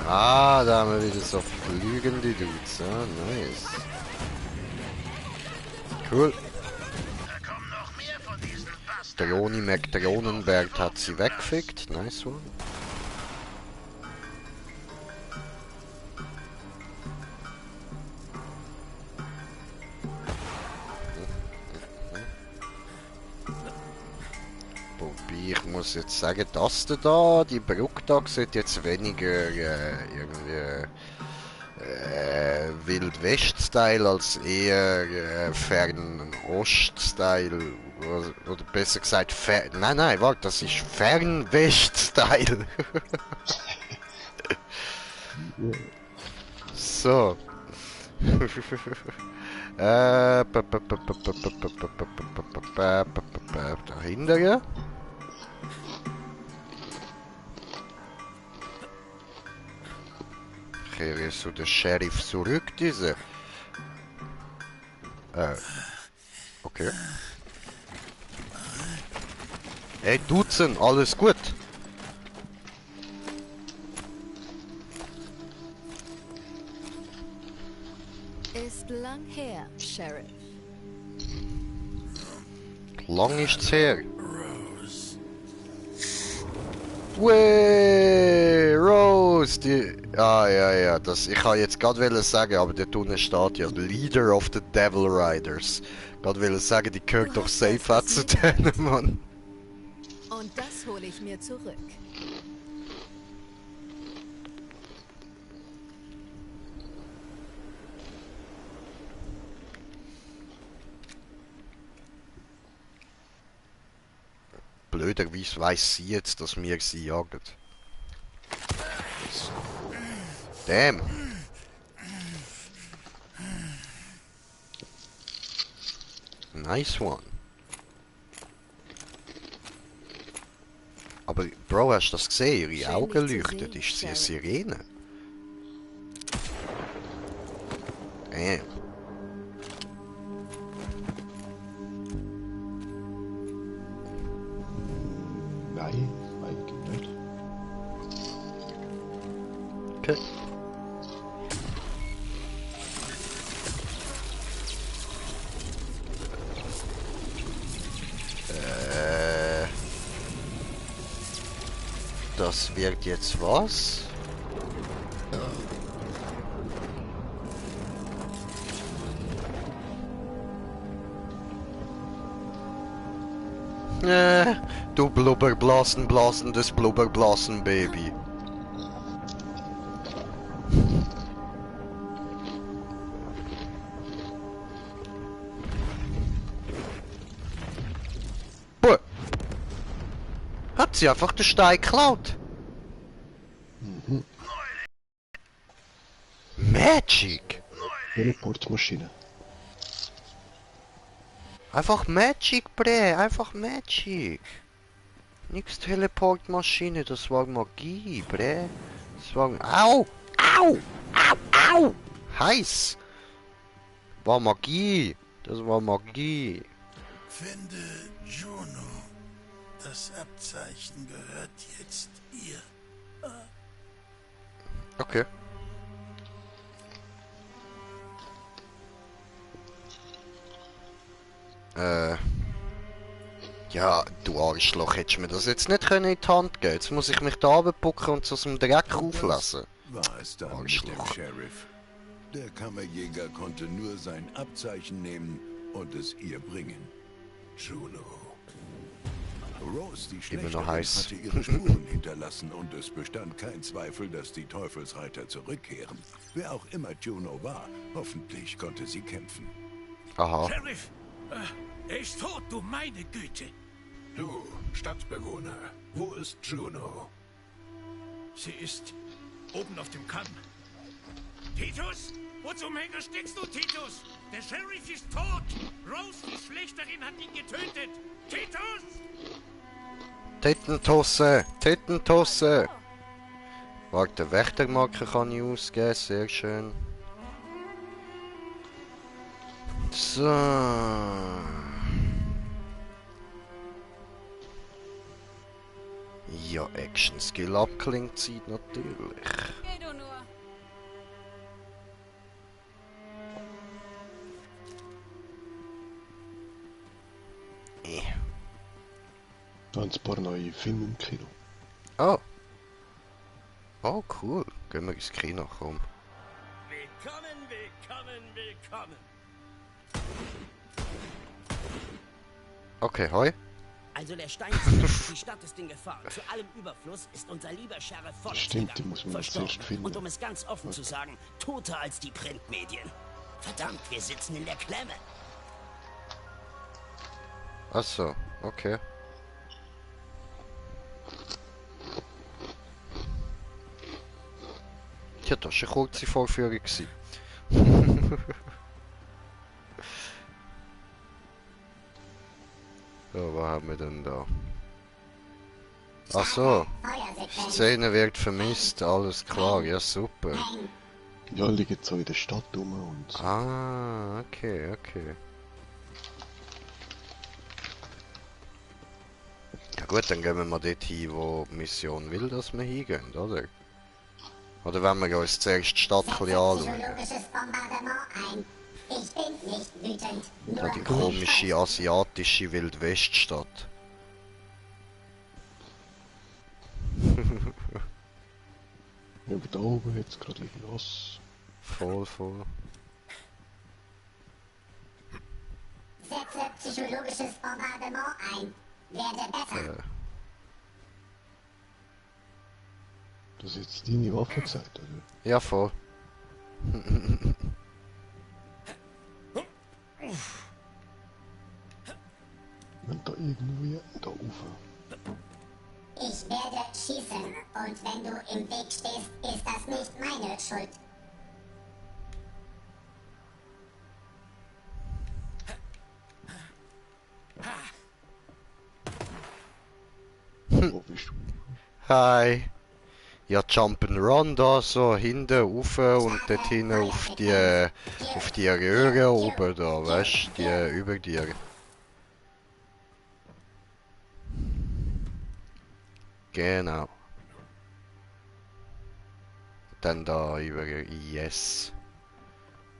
Ah, da haben wir wieder so fliegende Dudes. Ah, nice. Cool. Droni McDronenberg hat sie weggefickt. Nice one. Ich muss jetzt sagen, das da, die Brücke da sieht jetzt weniger irgendwie Wild West-Style als eher Fernost-Style. Oder besser gesagt, nein, warte, das ist Fernwest-Style. So. Dahinter, ja? Kehre so der Sheriff zurück, diese. Okay. Hey, Dutzen, alles gut? Ist lang her, Sheriff. Lang ist's her. Wee, Rose, die... ja, das... Ich kann jetzt gerade sagen, aber der unten steht ja Leader of the Devil Riders. Gerade sagen, die gehört doch safe auch zu denen, Mann. Und das hole ich mir zurück. Blöderweise weiss sie jetzt, dass wir sie jagen. Damn. Nice one. Aber, Bro, hast du das gesehen? Ihre Augen leuchten. Ist sie eine Sirene? Damn. Nein, eigentlich nicht. Okay. Das wird jetzt was? Du Blubberblasen, blasendes Blubberblasen, Baby. Buh. Hat sie einfach den Stein geklaut? Magic! Teleportmaschine. Einfach Magic, Bre, einfach Magic. Nix Teleportmaschine, das war Magie, Bre. Das war... Au! Au! Au! Au! Heiß! War Magie. Das war Magie. Finde Juno. Das Abzeichen gehört jetzt ihr. Okay. Ja, du Arschloch, hättest du mir das jetzt nicht in die Hand geben. Jetzt muss ich mich da runterpucken und aus dem Dreck auflassen. War es dann mit dem Sheriff. Der Kammerjäger konnte nur sein Abzeichen nehmen und es ihr bringen. Juno. Rose, die Schlechterin, hatte ihre Spuren hinterlassen und es bestand kein Zweifel, dass die Teufelsreiter zurückkehren. Wer auch immer Juno war, hoffentlich konnte sie kämpfen. Aha. Sheriff, er ist tot, du meine Güte. Du, Stadtbewohner, wo ist Juno? Sie ist oben auf dem Kamm. Titus? Wo zum Henker steckst du, Titus? Der Sheriff ist tot. Rose, die Schlechterin, hat ihn getötet. Titus! Tittentosse! Tittentosse! Warte, Wächtermarke kann ich ausgeben, sehr schön. So. Ja, Action Skill abklingt Zeit natürlich. Geh du nur. Da haben ein paar neue Filme im Kino. Oh. Oh, cool. Gehen wir ins Kino, komm. Willkommen, willkommen, willkommen. Okay, hoi. Also der Stein ist weg, die Stadt ist in Gefahr. Zu allem Überfluss ist unser lieber Sheriff Stimmt, die muss man verstorben. zuerst finden. Und um es ganz offen zu sagen, toter als die Printmedien. Verdammt, wir sitzen in der Klemme. Ach so, okay. Ja, das war eine kurze Vorführung. So, was haben wir denn da? Ach so, Szene wird vermisst, alles klar, ja super. Ja, liegen so in der Stadt rum und... Ah, okay, okay. Ja gut, dann gehen wir mal dort hin, wo die Mission will, dass wir hingehen, oder? Oder wenn wir uns zuerst die Stadt ein bisschen anschauen. Ich bin nicht wütend, Da die komische asiatische Wildweststadt. Ja, aber da oben hat es gerade los. Voll, voll. Setze psychologisches Bombardement ein. Werde besser. Das ist jetzt deine Waffe gesagt, oder? Ja, voll. Wenn da irgendwie da rauf. Ich werde schießen und wenn du im Weg stehst, ist das nicht meine Schuld. Wo bist du? Hi. Ja, Jump'n'Run da so hinten rauf und dort hinten auf die Röhre oben da, weißt du, die über dir. Genau. Dann da über, yes.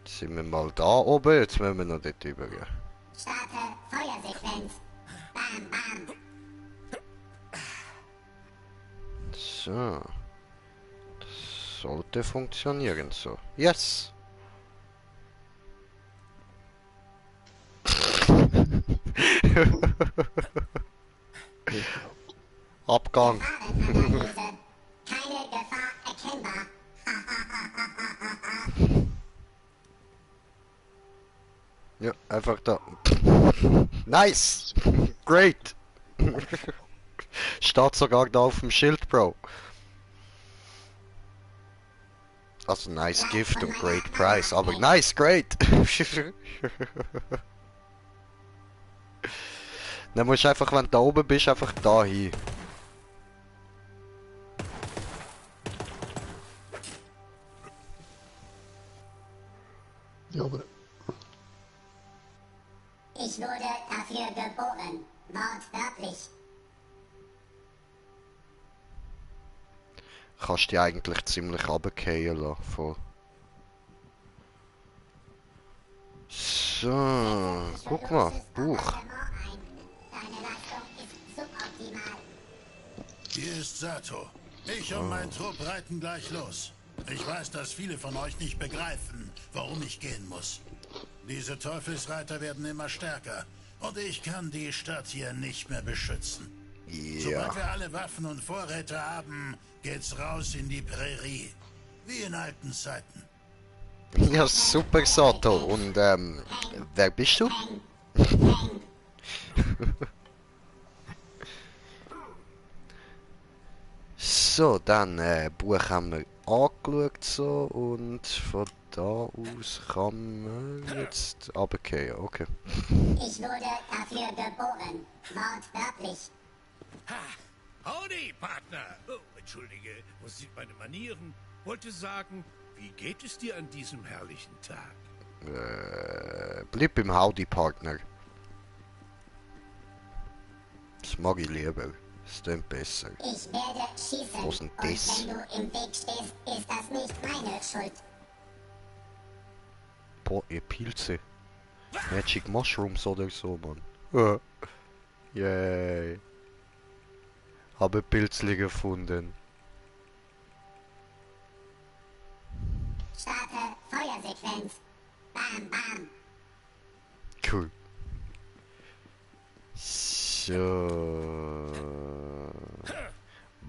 Jetzt sind wir mal da oben, jetzt müssen wir noch dort über. Starte Feuersequenz. Bam, bam. So. Das sollte funktionieren so. Yes! Abgang. Keine Gefahr erkennbar. Ja, einfach da. Nice! Great! Steht sogar da auf dem Schild, Bro. Also nice Gift und great price, aber nice, great! Dann musst du einfach, wenn du da oben bist, einfach da hin. Ja, aber... Ich wurde dafür geboren. Wortwörtlich. Kannst dich eigentlich ziemlich runterfallen lassen. Voll. So, guck mal, Buch. Hier ist Sato. Ich und mein Trupp reiten gleich los. Ich weiß, dass viele von euch nicht begreifen, warum ich gehen muss. Diese Teufelsreiter werden immer stärker und ich kann die Stadt hier nicht mehr beschützen. Ja. Sobald wir alle Waffen und Vorräte haben, geht's raus in die Prärie. Wie in alten Zeiten. Ja, super, Sato. Und, wer bist du? So, dann, Buch haben wir angeschaut, so, und von da aus kann man jetzt runtergehen, okay. Ich wurde dafür geboren. Wortwörtlich. Howdy, Partner. Oh, entschuldige, wo sind meine Manieren? Wollte sagen, wie geht es dir an diesem herrlichen Tag? Bleib im Howdy, Partner. Das mag ich lieber. Das klingt besser. Ich werde schießen. Was denn und das? wenn du im Weg stehst, ist das nicht meine Schuld. Boah, ihr Pilze. Magic Mushrooms oder so, Mann. Yay. Habe Pilzli gefunden. Starte Feuersequenz. Bam, bam. Cool. So.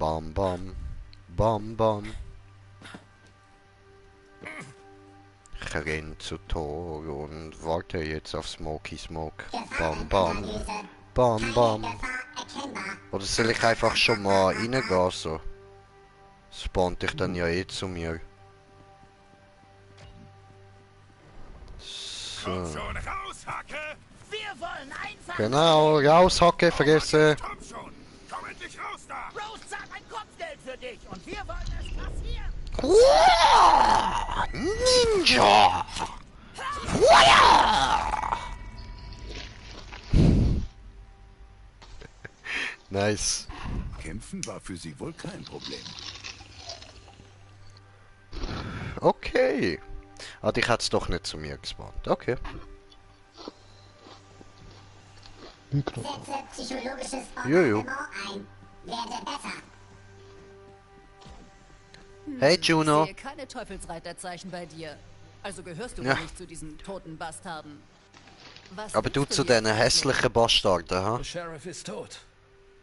Bam, bam. Bam, bam. Ich renne zu Tor und warte jetzt auf Smokey Smoke. Bam, bam. Bam, bam. Oder soll ich einfach schon mal reingehen, so? Spawnt dich dann ja eh zu mir. Komm So. schon, raus, Hacke! Wir wollen einfach... Genau, raushacke, vergesse. Komm schon! Komm endlich raus da! Rose zahlt ein Kopfgeld für dich und wir wollen es kassieren. Wow, Ninja! Wow. Nice. Kämpfen war für sie wohl kein Problem. Okay. Ah, dich hat's doch nicht zu mir gespawnt. Okay. Setze psychologisches Jojo. Bombardement ein. Werde besser. Hey, Juno. Ich sehe keine Teufelsreiterzeichen bei dir. Also gehörst du Ja. wohl nicht zu diesen toten Bastarden. Was Aber du willst zu hier deinen hässlichen Bastarden, ha? Der Sheriff ist tot.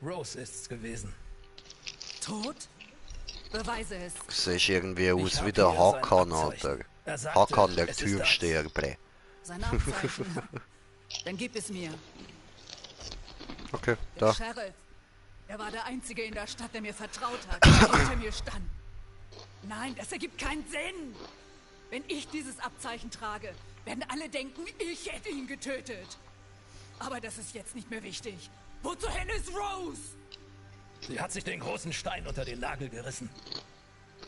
Rose ist's gewesen. Tot? Beweise es. Siehst irgendwie Ich aus hab wie der hier sein Hakan, Abzeichen. Alter. Er sagte, Hakan, der es ist Türsteher, bre. Sein Abzeichen. Dann gib es mir. Okay, Der da. Sheriff. Er war der Einzige in der Stadt, der mir vertraut hat, der hinter mir stand. Nein, das ergibt keinen Sinn. Wenn ich dieses Abzeichen trage, werden alle denken, ich hätte ihn getötet. Aber das ist jetzt nicht mehr wichtig. Wo zur Hölle ist Rose? Sie hat sich den großen Stein unter den Nagel gerissen.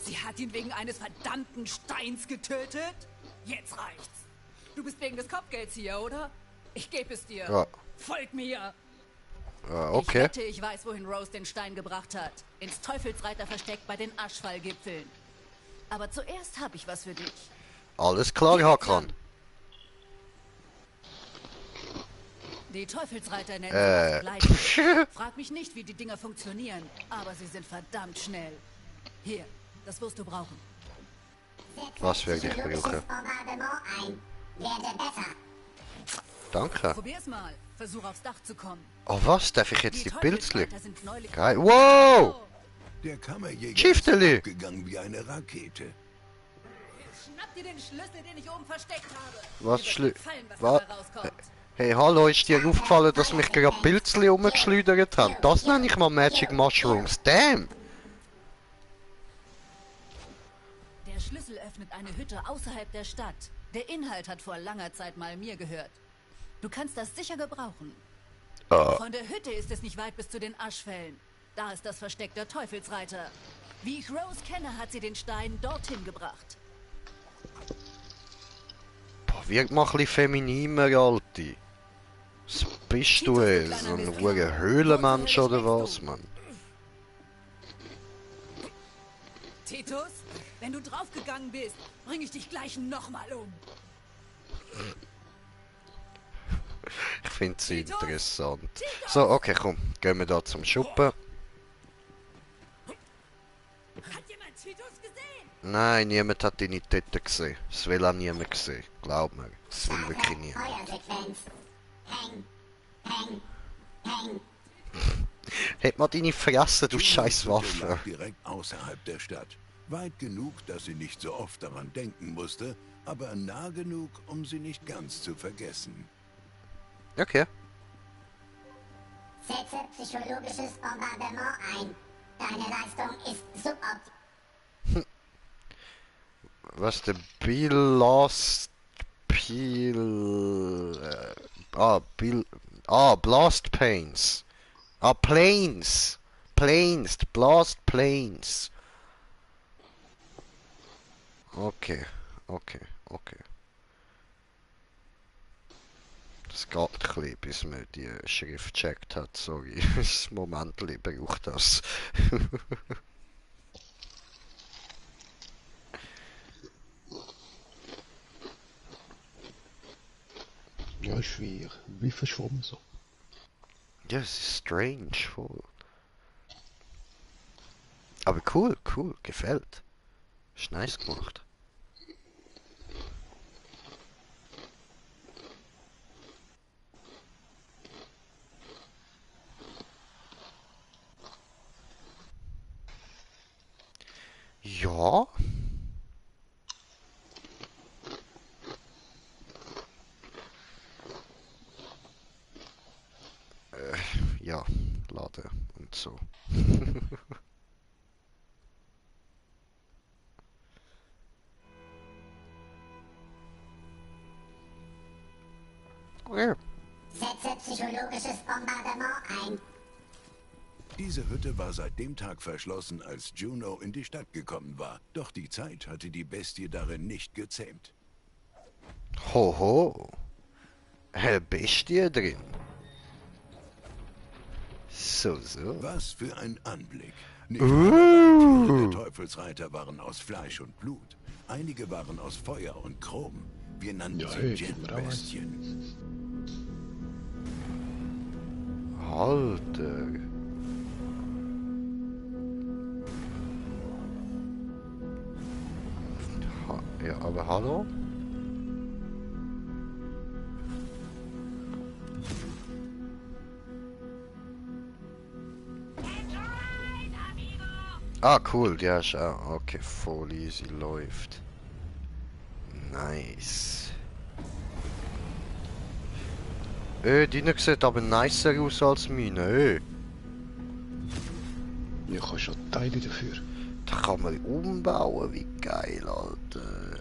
Sie hat ihn wegen eines verdammten Steins getötet? Jetzt reicht's. Du bist wegen des Kopfgelds hier, oder? Ich gebe es dir. Ja. Folg mir. Ich Okay. wette, ich weiß, wohin Rose den Stein gebracht hat. Ins Teufelsreiterversteck bei den Aschfallgipfeln. Aber zuerst habe ich was für dich. Alles klar, Hakan. Die Teufelsreiter nennen sie das Gleiche. Äh. Frag mich nicht, wie die Dinger funktionieren, aber sie sind verdammt schnell. Hier, das wirst du brauchen. Was werde ich brauchen? Bombardement ein. Werde besser. Danke. Probier's mal. Versuch aufs Dach zu kommen. Oh was, darf ich jetzt die Pilzli? Teufelsreiter sind neulich... Geil. Wow! Der Kammerjäger Schiefteli. ist abgegangen wie eine Rakete. Schnapp dir den Schlüssel, den ich oben versteckt habe. Was Dir schli... wird gefallen, was Was? dabei rauskommt. Hey, hallo, ist dir aufgefallen, dass mich gerade Pilzli umgeschleudert haben? Das nenne ich mal Magic Mushrooms. Damn! Der Schlüssel öffnet eine Hütte außerhalb der Stadt. Der Inhalt hat vor langer Zeit mal mir gehört. Du kannst das sicher gebrauchen. Von der Hütte ist es nicht weit bis zu den Aschfällen. Da ist das Versteck der Teufelsreiter. Wie ich Rose kenne, hat sie den Stein dorthin gebracht. Boah, wird mal ein bisschen femininer, Alte. Was bist du, ey? So ein ruhiger Höhlenmensch oder was, Mann? Titus, wenn du draufgegangen bist, bringe ich dich gleich nochmal um. Ich finde sie interessant. So, okay, komm. Gehen wir da zum Schuppen. Hat jemand Titus gesehen? Nein, niemand hat deine Titten gesehen. Das will auch niemand gesehen. Glaub mir. Das will wirklich niemand. Feuersequenz. Peng. Peng. Peng. Hätt mal deine Fresse, du scheiß Lag Waffe. direkt außerhalb der Stadt. Weit genug, dass sie nicht so oft daran denken musste, aber nah genug, um sie nicht ganz zu vergessen. Okay. Setze psychologisches Bombardement ein. Deine Leistung ist suboptimal. Was der Blast Peel. Blast Pains. Planes. Planes. Blast Planes. Okay. Das geht ein bisschen, bis man die Schrift checkt hat. Sorry, das Moment braucht das. Ja, ist schwierig. Wie verschwommen so. Ja, es ist strange, voll. Aber cool, gefällt. Ist nice gemacht. Ja. Ja, laden und so. Okay. Setze psychologisches Bombardement ein. Diese Hütte war seit dem Tag verschlossen, als Juno in die Stadt gekommen war. Doch die Zeit hatte die Bestie darin nicht gezähmt. Hoho. Bestie drin. So. Was für ein Anblick. Nicht alle Tiere der Teufelsreiter waren aus Fleisch und Blut. Einige waren aus Feuer und Chrom. Wir nannten sie Djinn-Bestien. Alter. Ja, aber hallo? Ah, cool, ja, ist auch. Okay, voll easy läuft. Nice. Deiner sieht aber nicer aus als meine. Ja, kannst schon Teile dafür. Da kann man umbauen, wie geil, Alter.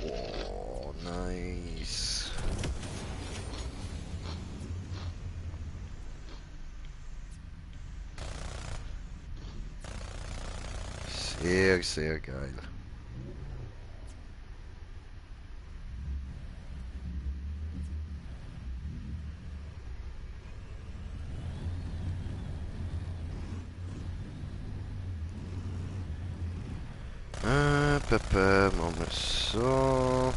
Boah, nice. Sehr, sehr geil. Machen wir so.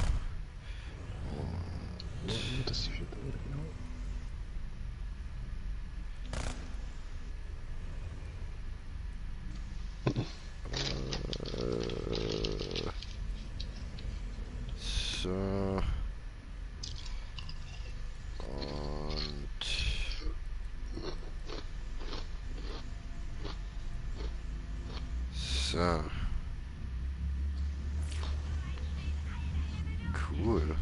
Und das ist schon genau. So. Und so. Cool.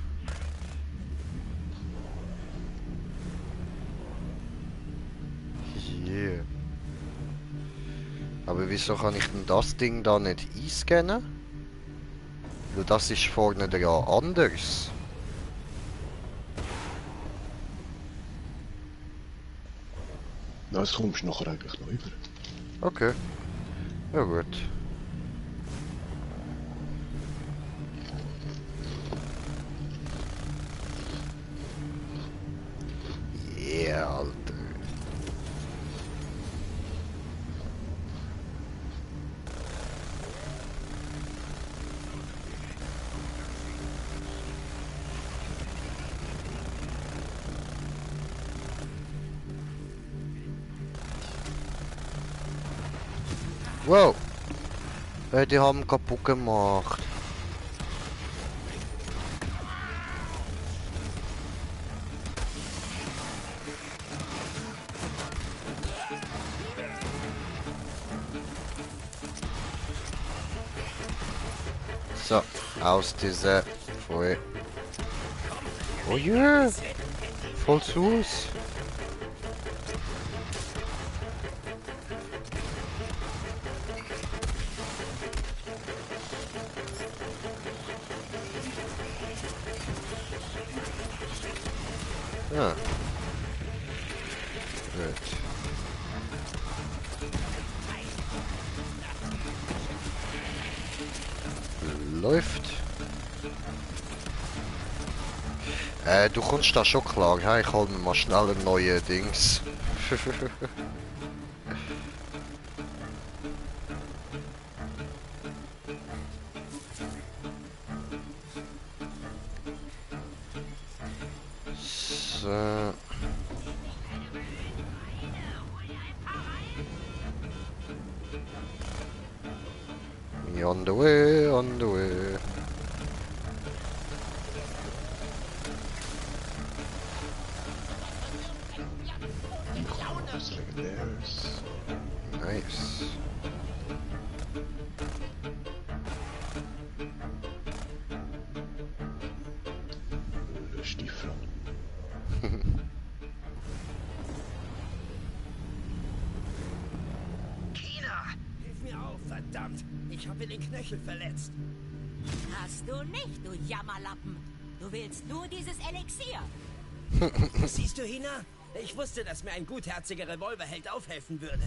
Yeah. Aber wieso kann ich denn das Ding da nicht einscannen? Weil das ist vorne dran anders. Das kommst du nachher eigentlich noch über. Okay. Ja gut. Yeah, Alter. Wow. Die haben kaputt gemacht. So, aus dieser Voll. Oh yeah. Voll süß. Ja. Gut. Läuft. Du kommst da schon klar, ja? Ich hol mir mal schnell ein neue Dings. So. On the way, on the way. was Legendäres. Nice. Stiefel. Kina, hilf mir auf, verdammt. Ich habe den Knöchel verletzt. Hast du nicht, du Jammerlappen. Du willst nur dieses Elixier. Siehst du, Hina? Ich wusste, dass mir ein gutherziger Revolverheld aufhelfen würde.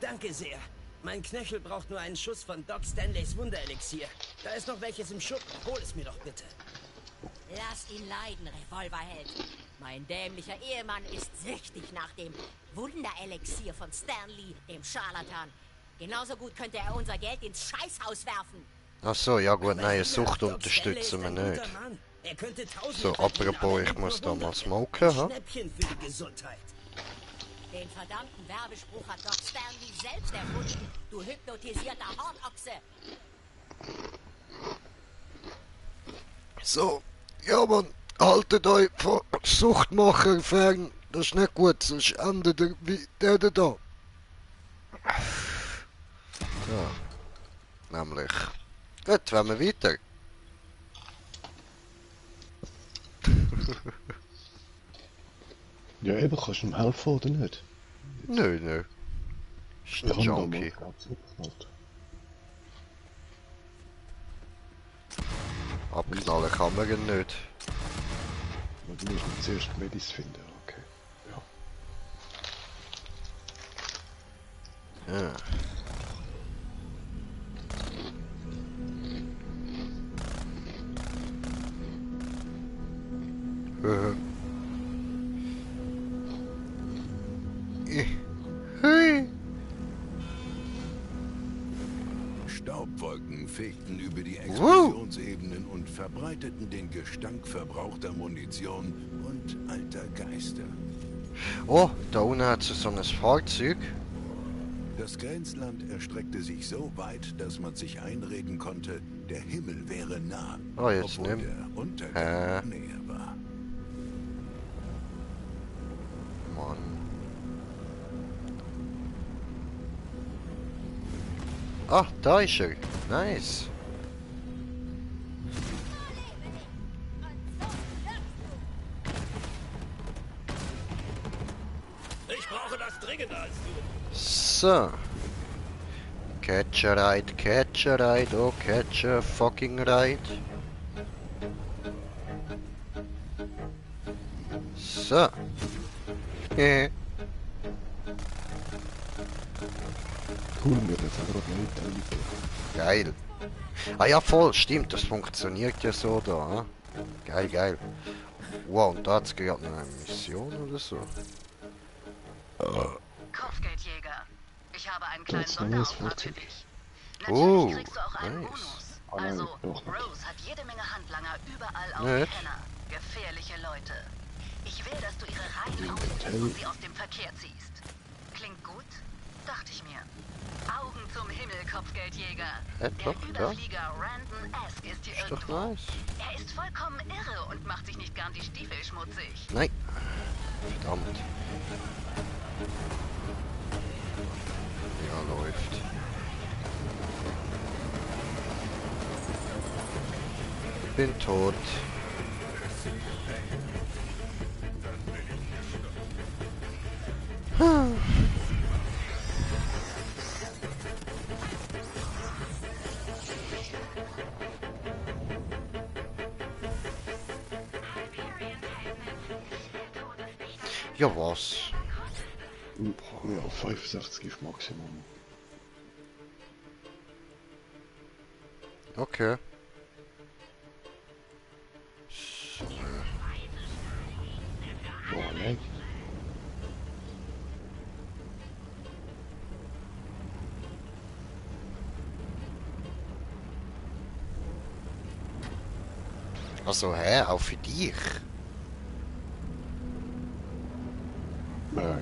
Danke sehr. Mein Knöchel braucht nur einen Schuss von Doc Stanleys Wunderelixier. Da ist noch welches im Schuppen. Hol es mir doch bitte. Lass ihn leiden, Revolverheld. Mein dämlicher Ehemann ist süchtig nach dem Wunderelixier von Stanley, dem Scharlatan. Genauso gut könnte er unser Geld ins Scheißhaus werfen. Ach so, ja gut, nein, Sucht unterstützen wir nicht. So, apropos, ich muss da mal smoken, ha? Den verdammten Werbespruch hat Doc Stanley selbst erfunden, du hypnotisierter Hornochse. So, ja Mann, haltet euch von Suchtmacher fern, das ist nicht gut, sonst endet ihr wie der da. So, nämlich. Gut, wollen wir weiter? Ja, eben, kannst du ihm helfen oder nicht? Nö, nö. Ist ein Junkie. Abknallen kann man ihn nicht. Du musst zuerst Medis finden, okay. Ja. Ja. Staubwolken fegten über die Explosionsebenen und verbreiteten den Gestank verbrauchter Munition und alter Geister. Oh, da unten hat sie so ein Fahrzeug. Das Grenzland erstreckte sich so weit, dass man sich einreden konnte, der Himmel wäre nah, Oh, jetzt obwohl nimm. der Untergang näher war. Mann. Ah, da ist er. Nice. Ich brauche das dringender als du. So. Catch a ride, oh catch a fucking ride. So. Cool, mir jetzt aber auch nicht telefonieren. Geil. Ah ja, voll, stimmt, das funktioniert ja so da. Hm? Geil, geil. Wow, und da hat es gerade eine Mission oder so. Kopfgeldjäger. Ich habe einen kleinen Jetzt haben wir das Sonderauftrag für Fahrzeug. dich. Oh, Natürlich kriegst du auch einen nice. Bonus. Ah, nein, Also, doch nicht. Rose hat jede Menge Handlanger überall auf Nicht? Penner. Gefährliche Leute. Ich will, dass du ihre Reihen Im ausnimmst Hotel. und sie aus dem Verkehr ziehst. Klingt gut? Dachte ich mir. Augen zum Himmel, Kopfgeldjäger. Ja, Der doch, ja. Überflieger Randon Ask ist hier Ist doch irgendwo. nice. Er ist vollkommen irre und macht sich nicht gern die Stiefel schmutzig. Nein. Verdammt. Ja, läuft. Bin tot. Ja, was? Ja, 65 ist Maximum. Okay. Oh, nein. Also, hä? Auch für dich? Ja.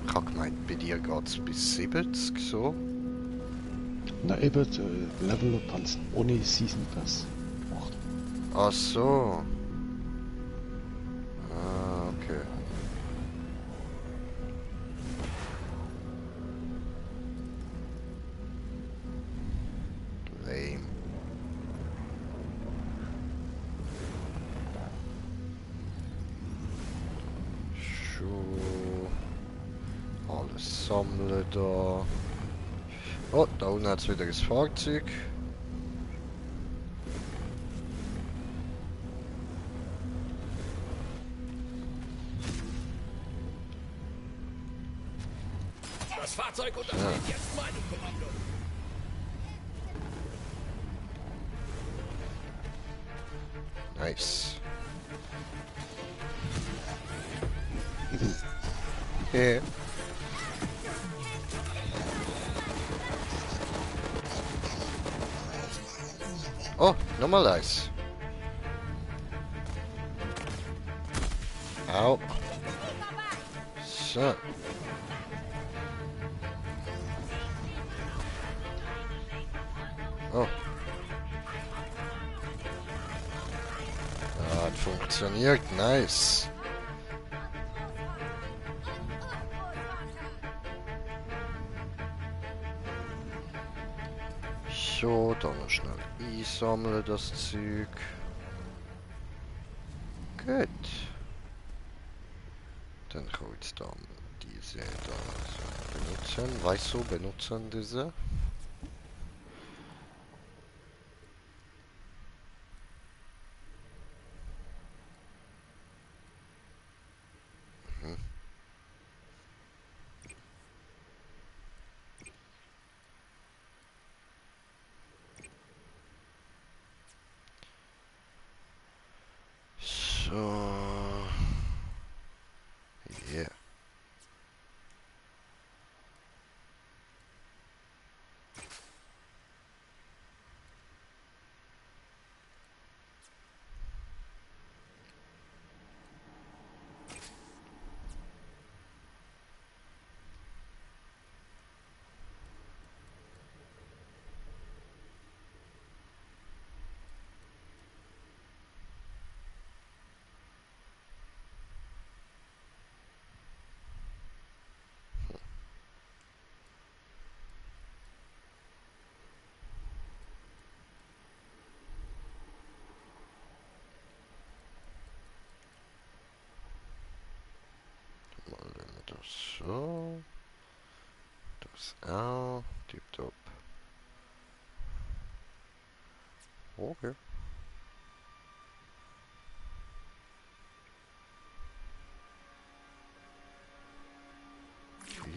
Ich habe gemeint, bei dir geht es bis 70, so. Na eben, Level Up haben sie ohne Season Pass gemacht. Ach so. Ah, okay. Schuh. Alles sammeln da. Oh, da unten hat es wieder ein Fahrzeug. Das Fahrzeug untersteht jetzt meinem Kommando. Nice. Oh, nochmal eins. Au. So. Oh. Ja, hat funktioniert. Nice. So, dann noch schnell einsammeln das Zeug. Gut. Dann kann ich jetzt dann diese da so benutzen. Weißt du, benutzen diese? So. Yeah. So. Das auch. Tipptopp. Okay.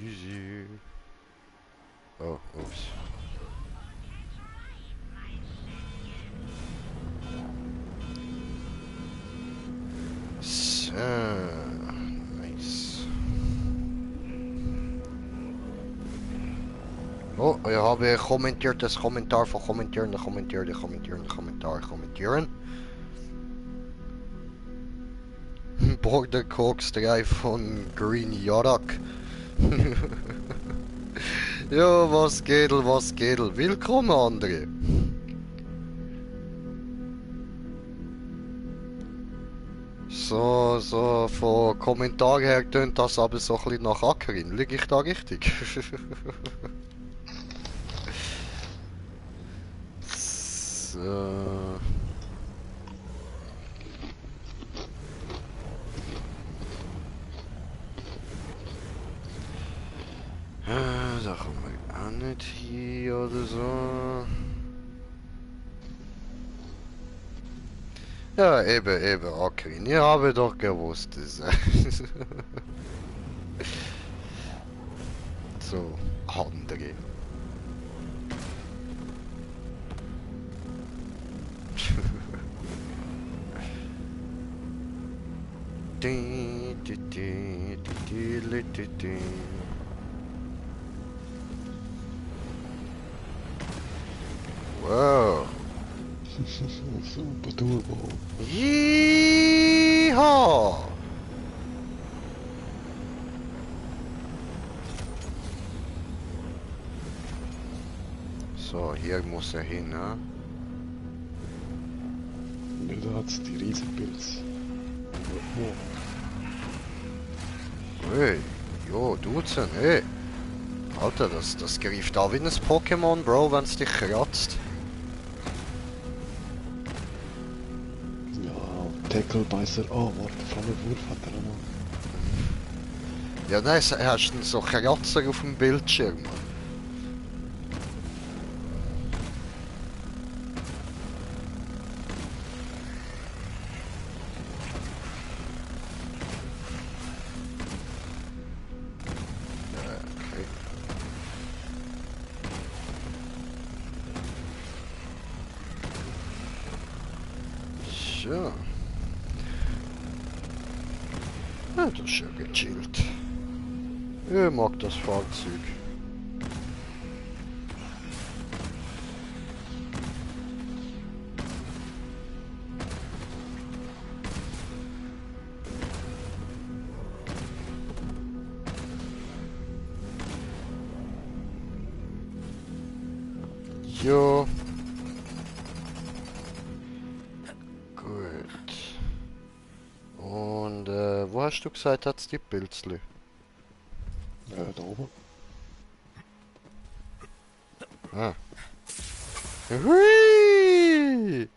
Easy. Oh, oops. So. Oh, ich habe kommentiert das Kommentar von kommentieren. Border Cox 3 von Green Yarak. Ja, was geht? Willkommen, André. So, von Kommentar her tönt das aber so ein bisschen nach Ackerin. Liege ich da richtig? So. Da kommen wir auch nicht hier oder so. Ja, eben, Ackerin. Ich habe doch gewusst, dass... So, andere. Wow. Super Turbo. Yeehaw! So, hier muss er hin, ne? Ja, da hat's die Riesenpilz. Hey, jo, Duzen, hey. Alter, das greift auch wie ein Pokémon, Bro, wenn's dich kratzt. Ja, Tacklebeißer. Oh, warte, Flammenwurf hat er noch. Ja, nein, hast du so Kratzer auf dem Bildschirm? So. Ja, das ist ja gechillt. Ich mag das Fahrzeug. Jo. Gut. Und wo hast du gesagt, hat's die Pilzli? Da oben. Ah. Hui!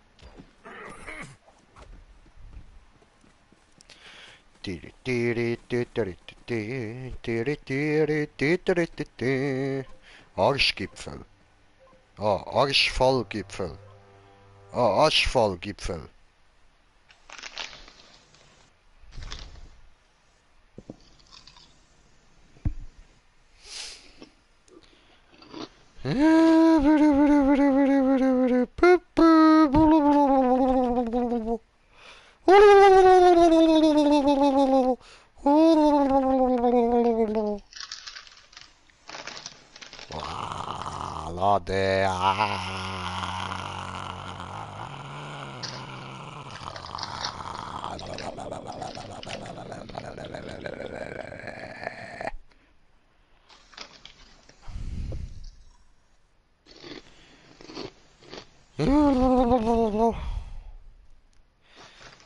Arschgipfel. Ah, Arschfallgipfel. Ah, Aschfallgipfel. Lade.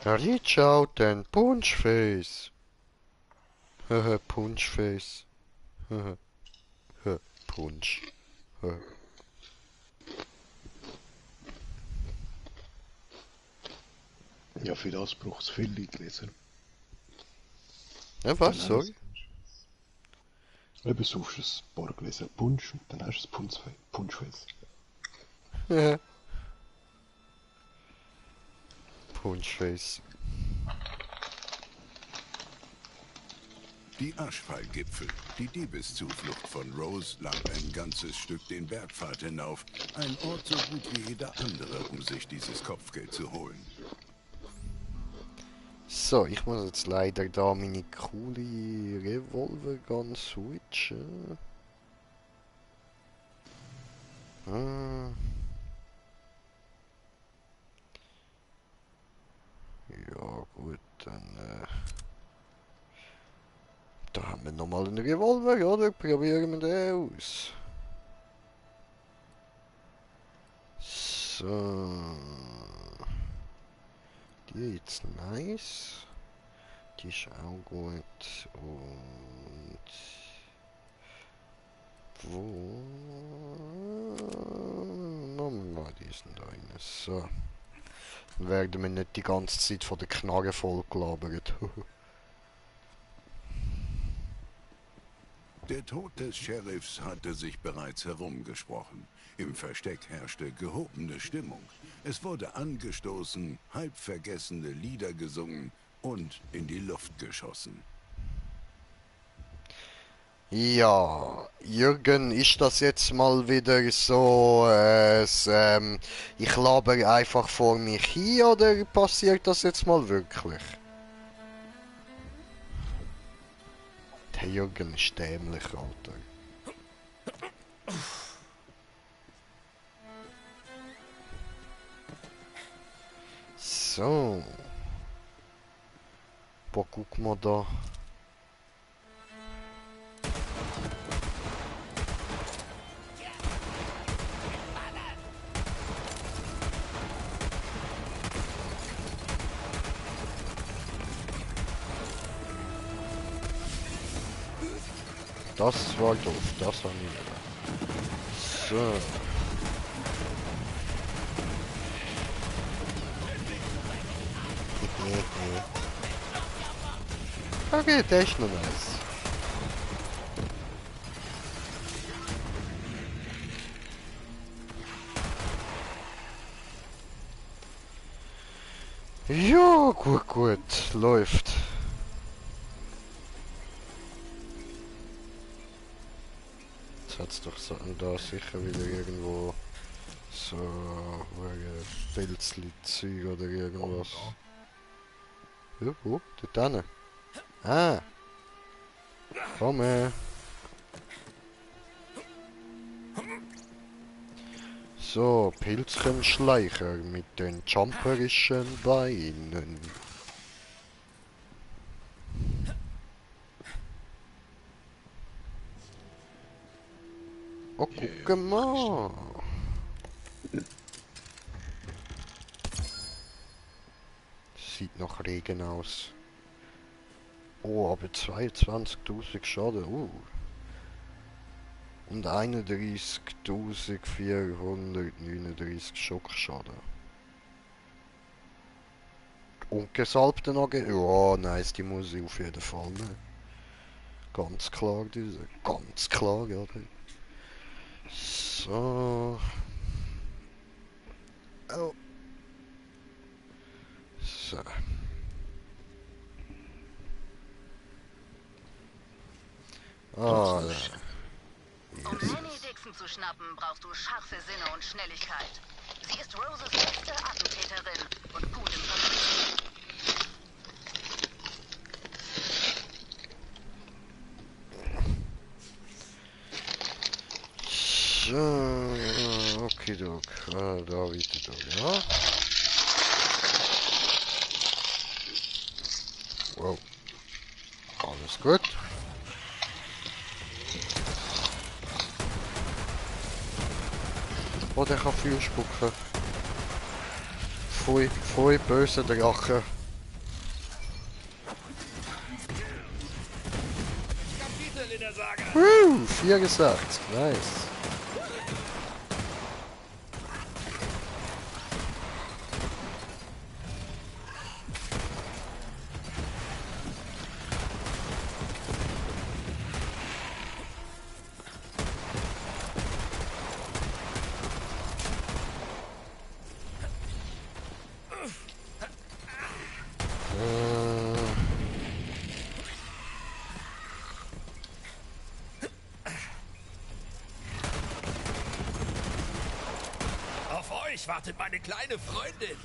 Reach out and punch face. Punch face. Punch. Ja, für das braucht es viele Gläser. Ja, was? Sorry? Du suchst ein paar Gläser Punsch und dann hast du das Punschface. Punchface. Die Aschfallgipfel, die Diebeszuflucht von Rose, lag ein ganzes Stück den Bergpfad hinauf. Ein Ort so gut wie jeder andere, um sich dieses Kopfgeld zu holen. So, ich muss jetzt leider da meine coole Revolver-Gun switchen. Ja gut, dann da haben wir nochmal einen Revolver, oder? Probieren wir den aus. So. Die jetzt nice. Die ist auch gut. Und wo? Machen wir mal diesen da rein. So. Dann werden wir nicht die ganze Zeit von der Knarre voll gelabert. Der Tod des Sheriffs hatte sich bereits herumgesprochen. Im Versteck herrschte gehobene Stimmung. Es wurde angestoßen, halb vergessene Lieder gesungen und in die Luft geschossen. Ja, Jürgen, ist das jetzt mal wieder so, ich laber einfach vor mich hin, oder passiert das jetzt mal wirklich? Der Jürgen ist dämlich, Alter. So. Boah, guck mal da. Das war doof, das war nicht. So. Okay, der ist noch nice. Ja, gut, läuft. Jetzt hat's doch so da sicher wieder irgendwo so Filzli-Zeug oder irgendwas. Ja, wo? Dort hinten. Ah! Komm her! So, Pilzchenschleicher mit den jumperischen Beinen. Oh, guck mal! Sieht nach Regen aus. Oh, aber 22.000 Schaden. Und 31.439 Schockschaden. Und gesalbten AG. Ja, nice, die muss ich auf jeden Fall nehmen. Ganz klar, diese. Ganz klar, ja. So. Oh. So. Ah, ja. Um Nanny Dixon zu schnappen, brauchst du scharfe Sinne und Schnelligkeit. Sie ist Roses beste Attentäterin und gut im Verstecken. So, okay, Doc. Ah, da weiter, Doc, ja. Wow. Alles gut. Oh, der kann Feuer spucken. Pfui, böse Drache. Kapitel in der Saga. 64, nice. Auf euch wartet meine kleine Freundin.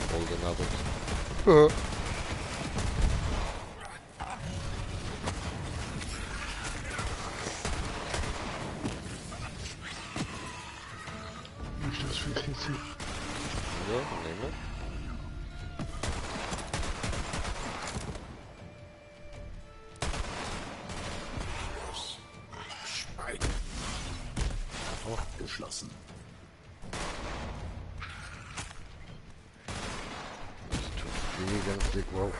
Voll genabbert. Ist das für Kitty? Ja, nehmen. Schweigen. Geschlossen. Eigentlich, wow.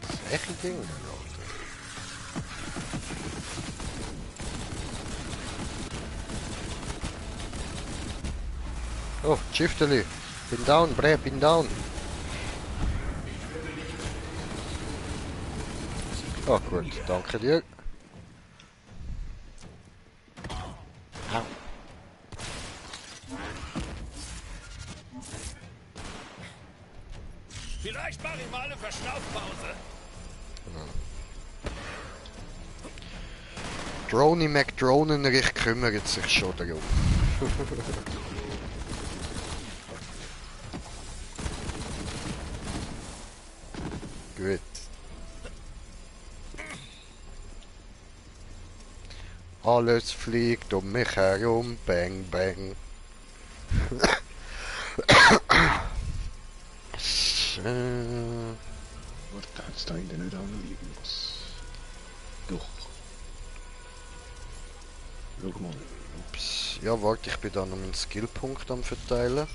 Das ist echt ein Ding, Leute. Oh, Shifteli. Bin down, Bre, bin down. Oh, gut, danke dir. Au. Vielleicht mache ich mal eine Verschnaufpause. Droney McDronenrich kümmert sich schon darum. Gut. Alles fliegt um mich herum, bang bang. So. Wat dat sta je er nu dan links? Doch. Schau mal. Ups. Ja, warte, ich bin da noch meinen Skillpunkt am verteilen.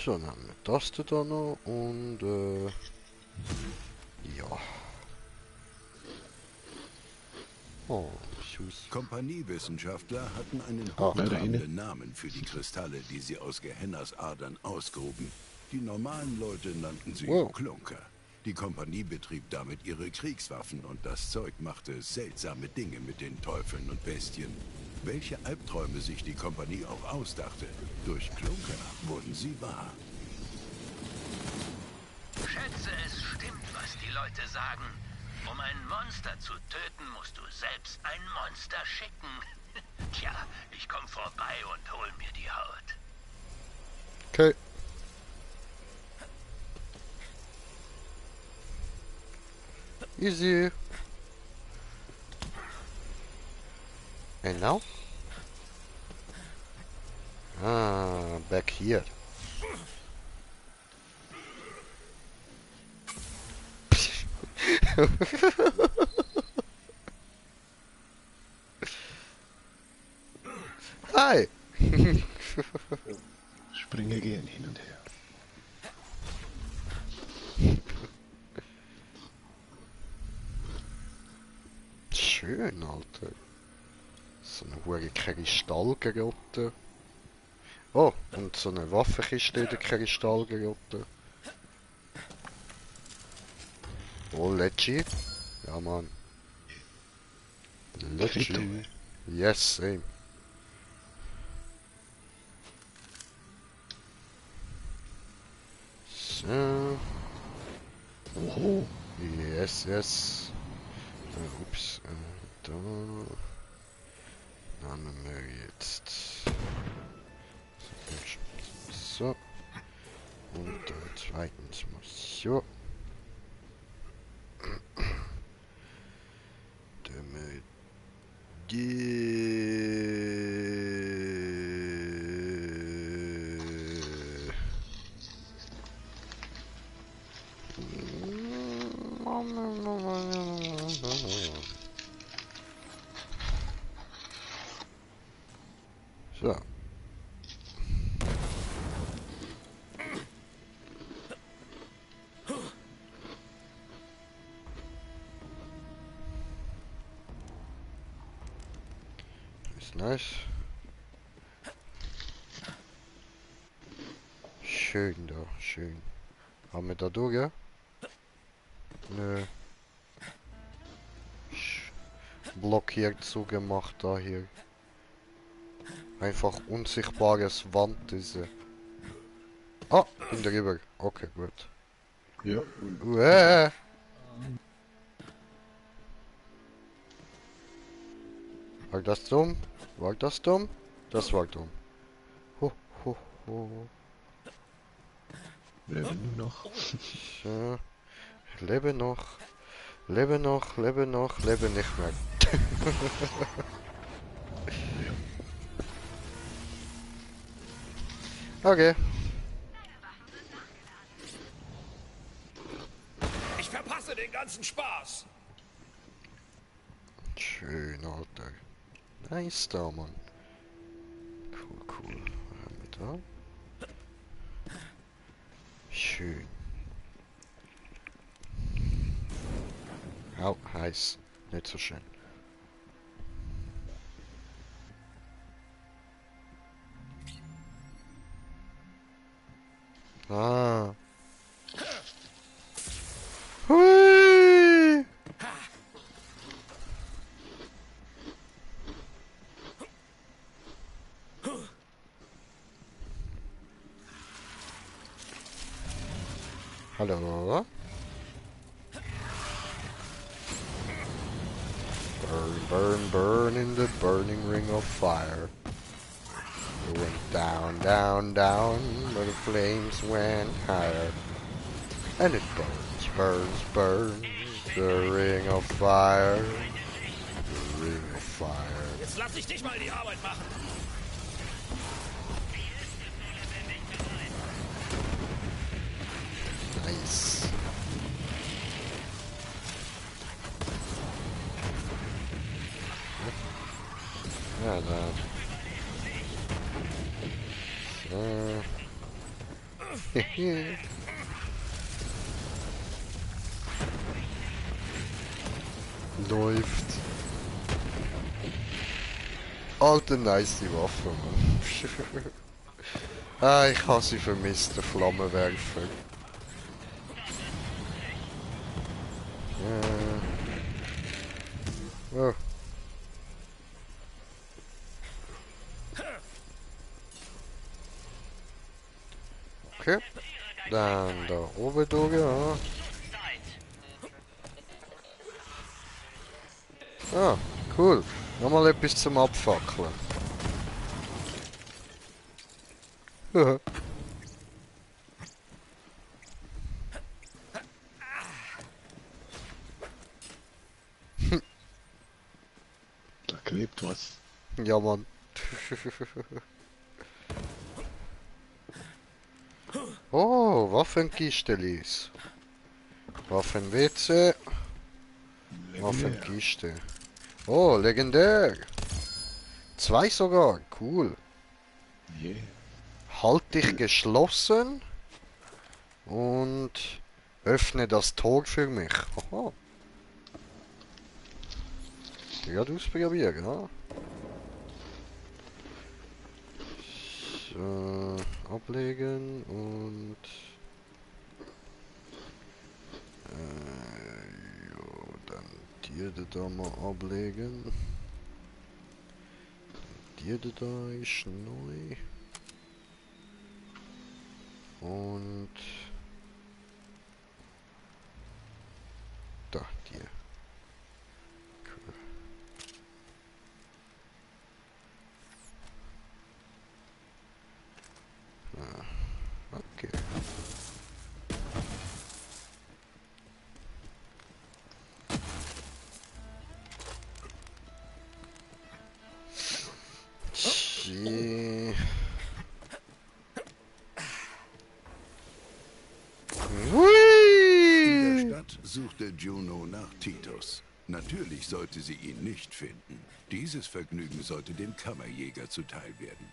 So, dann haben wir das da noch und ja. Oh, süß. Kompaniewissenschaftler hatten einen hochtrabenden Namen für die Kristalle, die sie aus Gehennas Adern ausgruben. Die normalen Leute nannten sie Klunker. Die Kompanie betrieb damit ihre Kriegswaffen und das Zeug machte seltsame Dinge mit den Teufeln und Bestien. Welche Albträume sich die Kompanie auch ausdachte, durch Klunker wurden sie wahr. Schätze, es stimmt, was die Leute sagen. Um ein Monster zu töten, musst du selbst ein Monster schicken. Tja, ich komm vorbei und hol mir die Haut. Okay. Easy. And now? Ah, back here. Hi. Springe gehen hin und her. Schön, Alter. So eine hohe Kristallgerotte. Oh, und so eine Waffenkiste in der Kristallgerotte. Oh, Leggy. Ja, Mann. Leggy. Yes, same. So. Oh. Yes, yes. Ups. Da. Nehmen wir jetzt. So. Und zweitens muss so. Damit so. Ist nice. Schön da, schön. Haben wir da durch, ja? Nö. Blockiert zugemacht da hier. Einfach unsichtbares Wand diese. Ah, bin drüber. Okay, gut. Ja. War das dumm? War das dumm? Das war dumm. Ho, ho, ho. Lebe nur noch. So. Lebe noch. Lebe noch, lebe noch, lebe nicht mehr. Okay. Ich verpasse den ganzen Spaß. Schön, Alter. Nice da, Mann. Cool, cool. Was haben wir da? Schön. Au, heiß. Nicht so schön. Ah. Hui. Hallo? Burn, burn, burn in the burning ring of fire. It went down, down, down, but the flames went higher. And it burns, burns, burns, the ring of fire. The ring of fire. Jetzt lass ich dich mal die Arbeit machen. Nice. Ja, da. So. Läuft. Alter, nice die Waffe, Mann. Ah, ich habe sie vermisst, der Flammenwerfer. Oh. Okay. Dann da oben durch, ja. Ah, cool. Nochmal etwas zum Abfackeln. Da klebt was. Ja, Mann. Oh, Waffenkiste lies. Waffen-WC. Waffenkiste. Oh, legendär. 2 sogar, cool. Yeah. Halt dich geschlossen und öffne das Tor für mich. Aha. Ja, du ausprobieren, ja. So, ablegen und ja, dann dir da mal ablegen. Dir da ist neu. Und da, dir. Cool. Ah, okay. Je. In der Stadt suchte Juno nach Titus. Natürlich sollte sie ihn nicht finden. Dieses Vergnügen sollte dem Kammerjäger zuteil werden.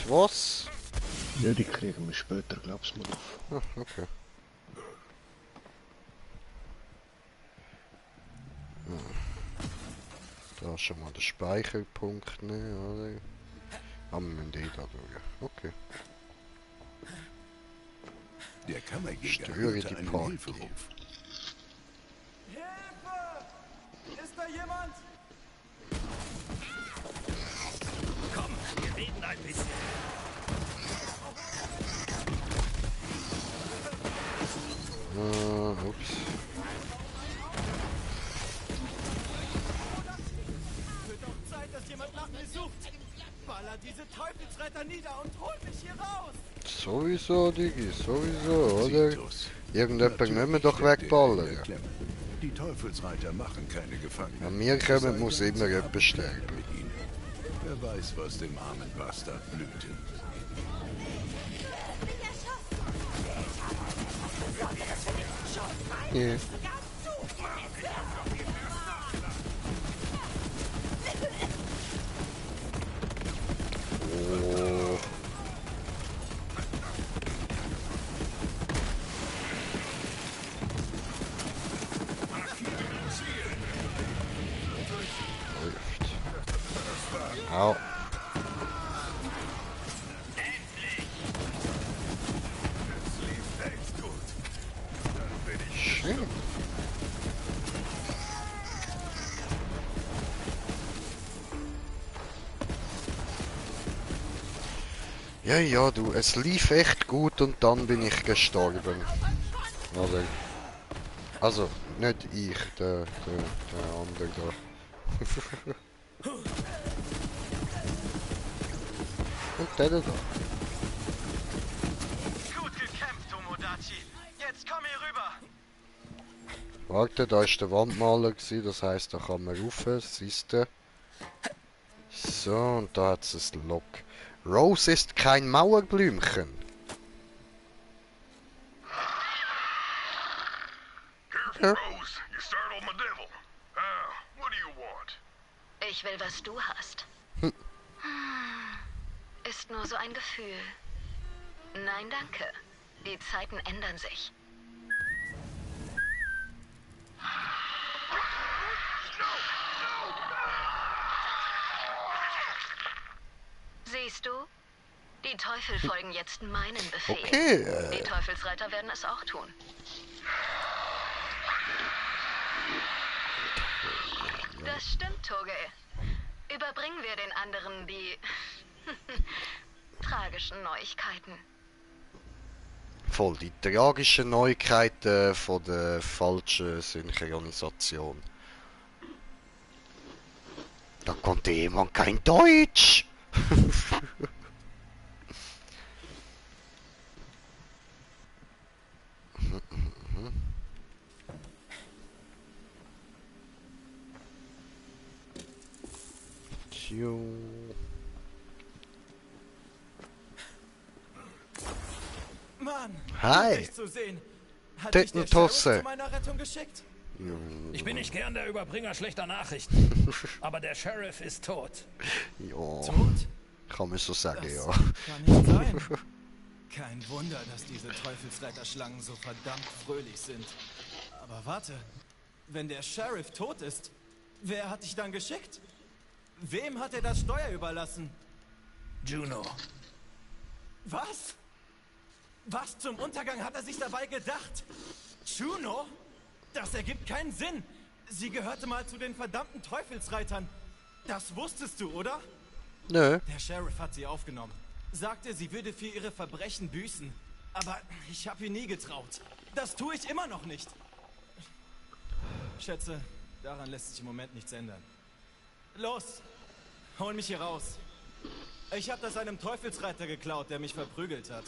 Was? Ja, die kriegen wir später, glaubst du mir doch. Ah, okay. Da schon mal der Speicherpunkt, ne? Oder? Aber wir müssen da durch. Okay. Der Kammerjäger Störe hörte die einen Party. Hilferuf. Hilfe! Ist da jemand? Komm, wir reden ein bisschen. Ups. Wird doch Zeit, dass jemand nach mir sucht. Baller diese Teufelsretter nieder und hol mich hier raus. Sowieso, Digi, sowieso, oder? Titus. Irgendjemand Natürlich müssen wir doch steckt er in wegballern. der Klemme. Die Teufelsreiter machen keine Gefangenen. An mir kommen muss immer jemand sterben. Mit ihnen. Wer weiß, was dem armen Bastard blühte. Yeah. Oh. Au. Schön. Ja, ja, du, es lief echt gut und dann bin ich gestorben. Also nicht ich, der andere da. Und der da. Gut gekämpft, Tomodachi. Jetzt komm hier rüber. Warte, da ist der Wandmaler gewesen, das heisst, da kann man rauf, siehst du. So, und da hat es ein Lock. Rose ist kein Mauerblümchen. Careful, Rose. You startled my devil. What do you want? Ich will, was du hast. ist nur so ein Gefühl. Nein, danke. Die Zeiten ändern sich. Siehst du? Die Teufel folgen jetzt meinen Befehl. Okay, Die Teufelsreiter werden es auch tun. Das stimmt, Togel. Überbringen wir den anderen die tragischen Neuigkeiten. Voll die tragischen Neuigkeiten von der falschen Synchronisation. Da konnte jemand kein Deutsch. Mann, hi. dich zu sehen. Hat dich der Sheriff zu meiner Rettung geschickt? Ich bin nicht gern der Überbringer schlechter Nachrichten, aber der Sheriff ist tot. Ja, Tot? kann man so sagen, Das ja. kann nicht sein. Kein Wunder, dass diese Teufelsreiterschlangen so verdammt fröhlich sind. Aber warte, wenn der Sheriff tot ist, wer hat dich dann geschickt? Wem hat er das Steuer überlassen? Juno. Was? Was zum Untergang hat er sich dabei gedacht? Juno? Das ergibt keinen Sinn. Sie gehörte mal zu den verdammten Teufelsreitern. Das wusstest du, oder? Nö. Der Sheriff hat sie aufgenommen. Sagte, sie würde für ihre Verbrechen büßen. Aber ich habe ihr nie getraut. Das tue ich immer noch nicht. Schätze, daran lässt sich im Moment nichts ändern. Los, hol mich hier raus. Ich habe das einem Teufelsreiter geklaut, der mich verprügelt hat.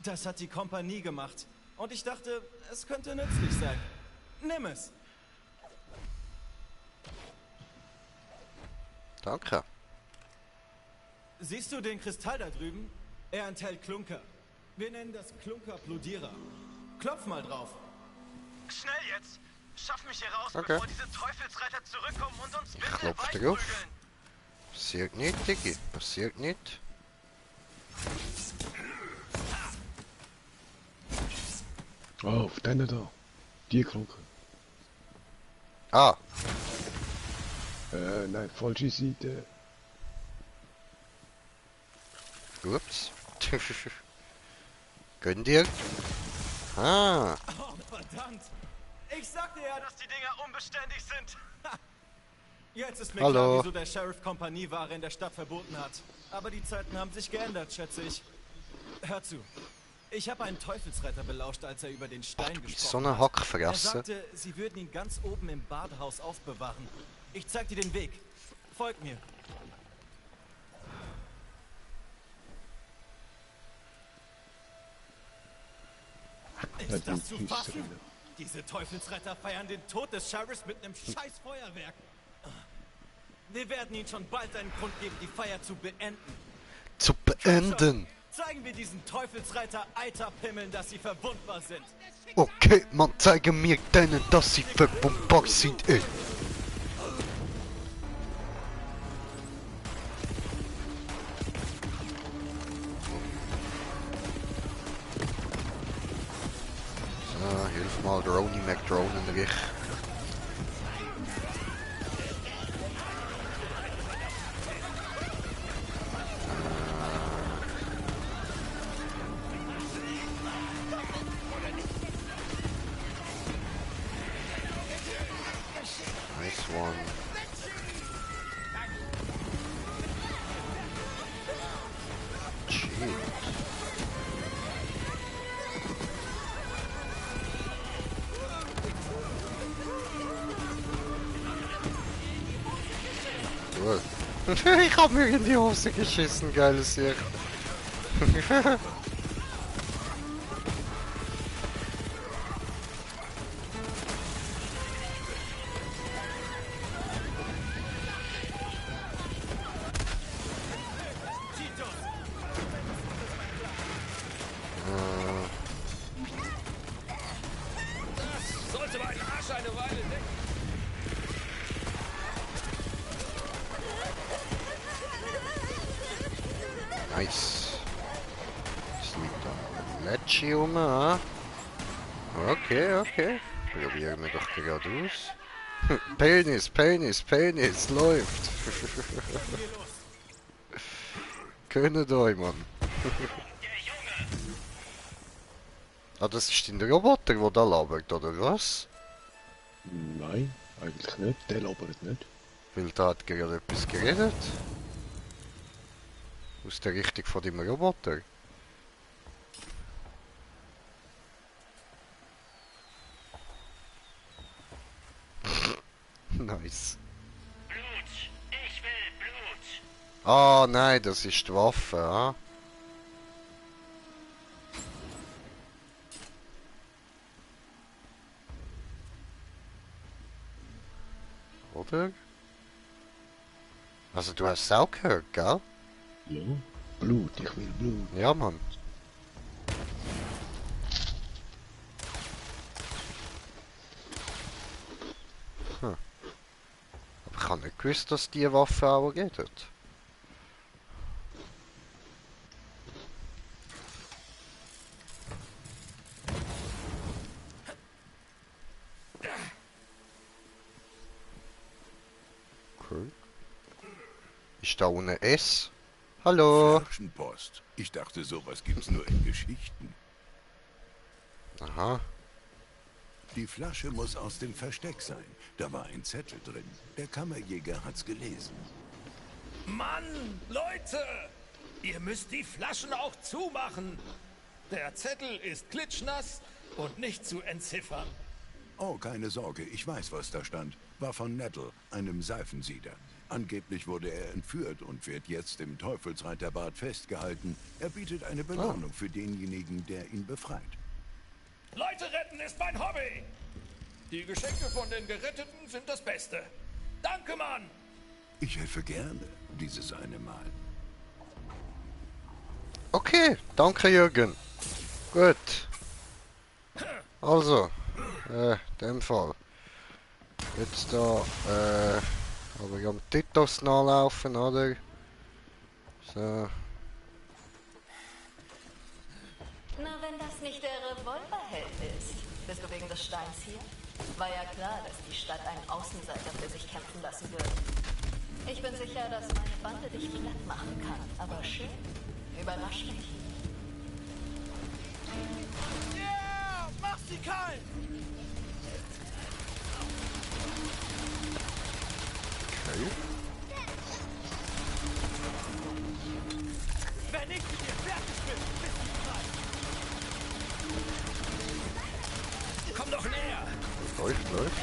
Das hat die Kompanie gemacht. Und ich dachte, es könnte nützlich sein. Nimm es. Danke. Siehst du den Kristall da drüben? Er enthält Klunker. Wir nennen das Klunkerplodierer. Klopf mal drauf. Schnell jetzt! Schaff mich hier raus, Okay. bevor diese Teufelsreiter zurückkommen und uns bitte Klopf weit drauf. prügeln. Passiert nicht, Diggi. Passiert nicht. Oh, auf deine da. Die Klunke. Ah. Nein, falsche Seite. Ups. Gönn dir. Ah. Oh, verdammt. Ich sagte ja, dass die Dinger unbeständig sind. Jetzt ist mir Hallo. klar, wieso der Sheriff Kompanieware in der Stadt verboten hat. Aber die Zeiten haben sich geändert, schätze ich. Hör zu. Ich habe einen Teufelsretter belauscht, als er über den Stein gesprochen so eine hat. Hackfresse. Er sagte, sie würden ihn ganz oben im Badehaus aufbewahren. Ich zeig dir den Weg. Folg mir. Ist das zu fassen? Diese Teufelsretter feiern den Tod des Sheriffs mit einem scheiß Feuerwerk. Wir werden ihnen schon bald einen Grund geben, die Feier zu beenden. Zu beenden. Zeigen wir diesen Teufelsreiter Eiterpimmeln, dass sie verwundbar sind. Okay, man, zeige mir denen, dass sie verwundbar sind, ey. So, hilf mal, Droney McDronenrich. Nice one. Shit. Cool. Ich hab mir in die Hose geschissen, geiles hier. Sollte meinen Arsch eine Weile decken. Nice. Es liegt da ein Lecci rum, ah. Okay, okay. Probieren wir doch geradeaus. Penis, Penis, Penis, läuft. Könnt euch, Mann. Ah, das ist dein Roboter, der da labert, oder was? Nein, eigentlich nicht. Der labert nicht. Weil da hat gerade etwas geredet. Aus der Richtung von deinem Roboter. Nice. Blut! Ich will Blut! Ah, nein, das ist die Waffe, ah. Oder? Also du hast es auch gehört, gell? Ja, Blut, ich will Blut. Ja, Mann. Hm. Aber ich habe nicht gewusst, dass die Waffe auch geht. Cool. Ist da ohne S? Hallo? Flaschenpost. Ich dachte, sowas gibt's nur in Geschichten. Aha. Die Flasche muss aus dem Versteck sein. Da war ein Zettel drin. Der Kammerjäger hat's gelesen. Mann, Leute! Ihr müsst die Flaschen auch zumachen. Der Zettel ist klitschnass und nicht zu entziffern. Oh, keine Sorge, ich weiß, was da stand. War von Nettle, einem Seifensieder. Angeblich wurde er entführt und wird jetzt im Teufelsreiterbad festgehalten. Er bietet eine Belohnung für denjenigen, der ihn befreit. Leute retten ist mein Hobby! Die Geschenke von den Geretteten sind das Beste. Danke, Mann! Ich helfe gerne, dieses eine Mal. Okay, danke Jürgen. Gut. Also, dem Fall. Jetzt da, aber ich am Titos nachlaufen, oder? So. Na, wenn das nicht der Revolverheld ist. Bist du wegen des Steins hier? War ja klar, dass die Stadt einen Außenseiter für sich kämpfen lassen würde. Ich bin sicher, dass meine Bande dich platt machen kann, aber schön. Überrasch mich. Yeah! Mach sie kalt! Okay. Wenn ich mit dir fertig bin, bist du frei! Komm doch näher! Läuft, läuft.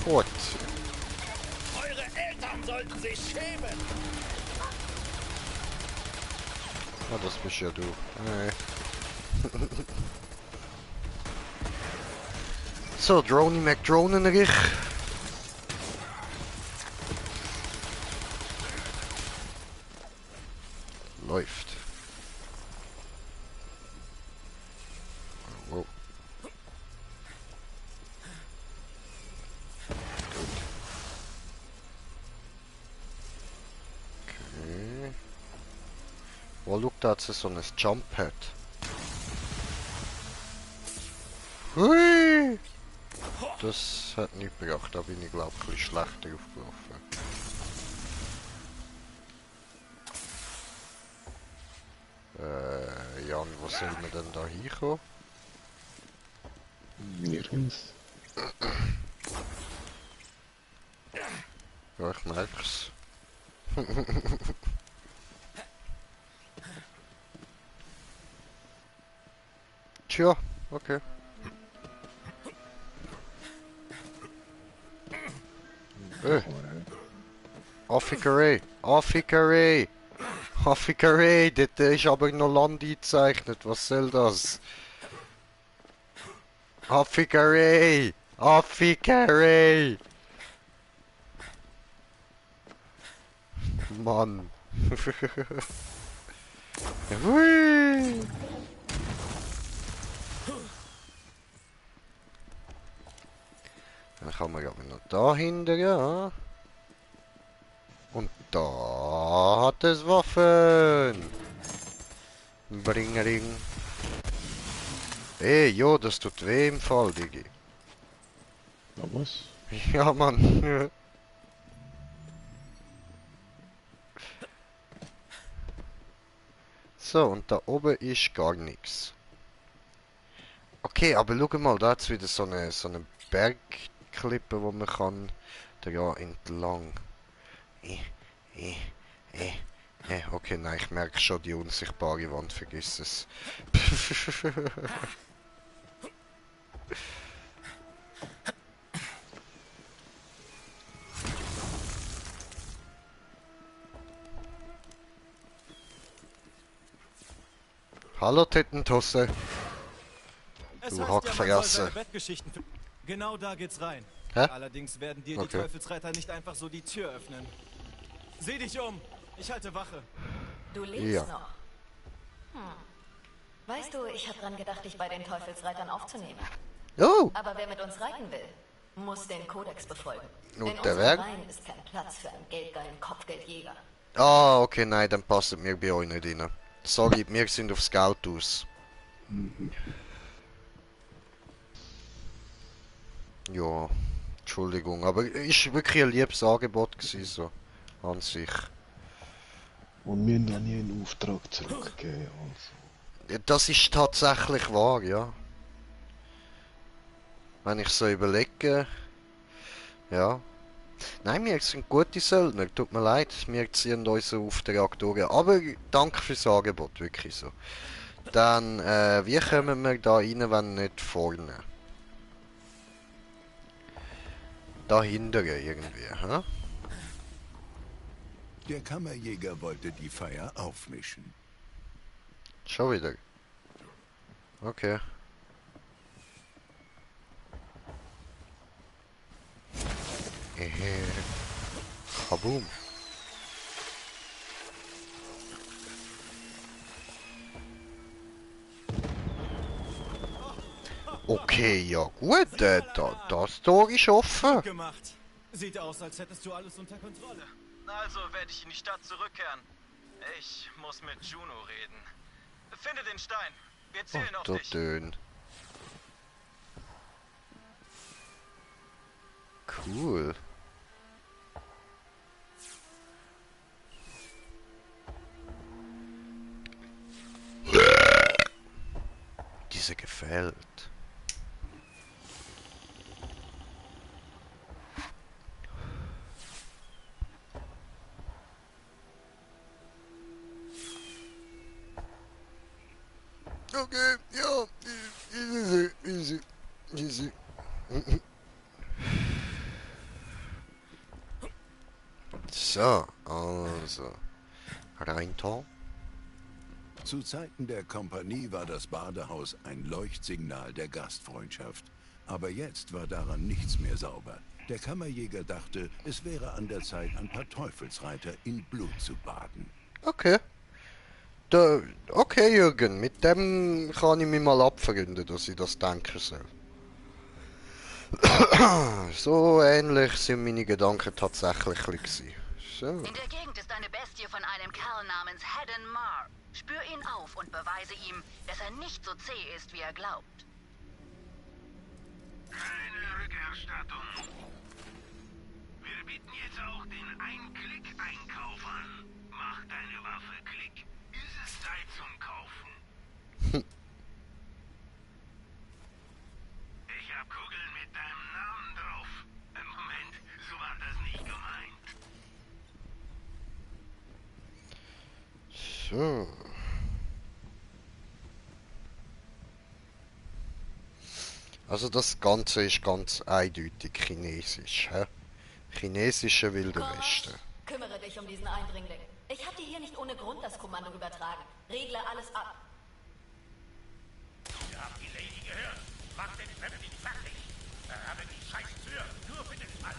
Fort. Eure Eltern sollten sich schämen! Ah, das bist ja du. Hey. So, Droney McDronenrich. Läuft. Oh. Okay. Oh, look, da hat sie so ein Jump Pad. Hui! Das hat nicht gebracht, da bin ich glaube ich ein bisschen schlechter aufgelaufen. Jan, wo sollen wir denn da hinkommen? Nirgends. Ja, ich merk's. Tja, okay. Affikerei! Affikerei! Affikerei! Dort ist aber noch Land eingezeichnet. Was soll das? Affikerei! Affikerei! Mann! Hui! dahinter, ja. Und da hat es Waffen. Bringering. Ey, jo, das tut weh im Fall, Digi. Na was? Ja, Mann. So, und da oben ist gar nichts. Okay, aber schau mal, da ist wieder so eine Bergklippe, wo man kann da entlang. Okay, nein, ich merke schon die unsichtbare Wand, vergiss es. Hallo Tittentusse. Es Du heißt Hackfresse. ja, man soll seine Bettgeschichten genau da geht's rein. Hä? Allerdings werden dir die Okay. Teufelsreiter nicht einfach so die Tür öffnen. Sieh dich um. Ich halte Wache. Du lebst Ja. noch. Weißt du, ich habe dran gedacht, dich bei den Teufelsreitern aufzunehmen. Oh! Aber wer mit uns reiten will, muss den Kodex befolgen. Und In der unseren Weg? Reihen ist kein Platz für einen geldgeilen Kopfgeldjäger. Ah, okay, nein, dann passt mir bei euch nicht rein. Sorry, wir sind auf Scout aus. Ja, Entschuldigung, aber ist wirklich ein liebes Angebot gewesen, so, an sich. Und wir haben noch nie einen Auftrag zurückgegeben und so. Ja, das ist tatsächlich wahr, ja. Wenn ich so überlege, ja. Nein, wir sind gute Söldner, tut mir leid, wir ziehen unseren Auftrag durch. Aber danke fürs Angebot, wirklich so. Dann, wie kommen wir da rein, wenn nicht vorne? Da hinten irgendwie, hä? Der Kammerjäger wollte die Feier aufmischen. Schon wieder. Okay. Kaboom. Okay, ja gut, das Tor ist offen. Gut gemacht. Sieht aus, als hättest du alles unter Kontrolle. Also werde ich in die Stadt zurückkehren. Ich muss mit Juno reden. Finde den Stein. Wir zählen auf So dich. dünn. Cool. Diese gefällt. Okay, ja, easy. So, also, Rheintal. Zu Zeiten der Kompanie war das Badehaus ein Leuchtsignal der Gastfreundschaft. Aber jetzt war daran nichts mehr sauber. Der Kammerjäger dachte, es wäre an der Zeit, ein paar Teufelsreiter in Blut zu baden. Okay. Okay, Jürgen, mit dem kann ich mich mal abfreunden, dass ich das denken soll. So ähnlich sind meine Gedanken tatsächlich gewesen. So. In der Gegend ist eine Bestie von einem Kerl namens Haddon Marr. Spür ihn auf und beweise ihm, dass er nicht so zäh ist, wie er glaubt. Keine Rückerstattung. Wir bieten jetzt auch den Ein-Klick-Einkauf an. Mach deine Waffe Klick. Ist es Zeit zum Kaufen? Ich hab Kugeln mit deinem Namen drauf. Moment, so war das nicht gemeint. So. Also das Ganze ist ganz eindeutig chinesisch, hä? Chinesische Wilde Westen. Kümmere dich um diesen Eindringling. Ich habe dir hier nicht ohne Grund das Kommando übertragen. Regle alles ab. Ihr habt die Lady gehört. Macht den Fremden fertig. Habe die scheiß Tür nur für den Fall.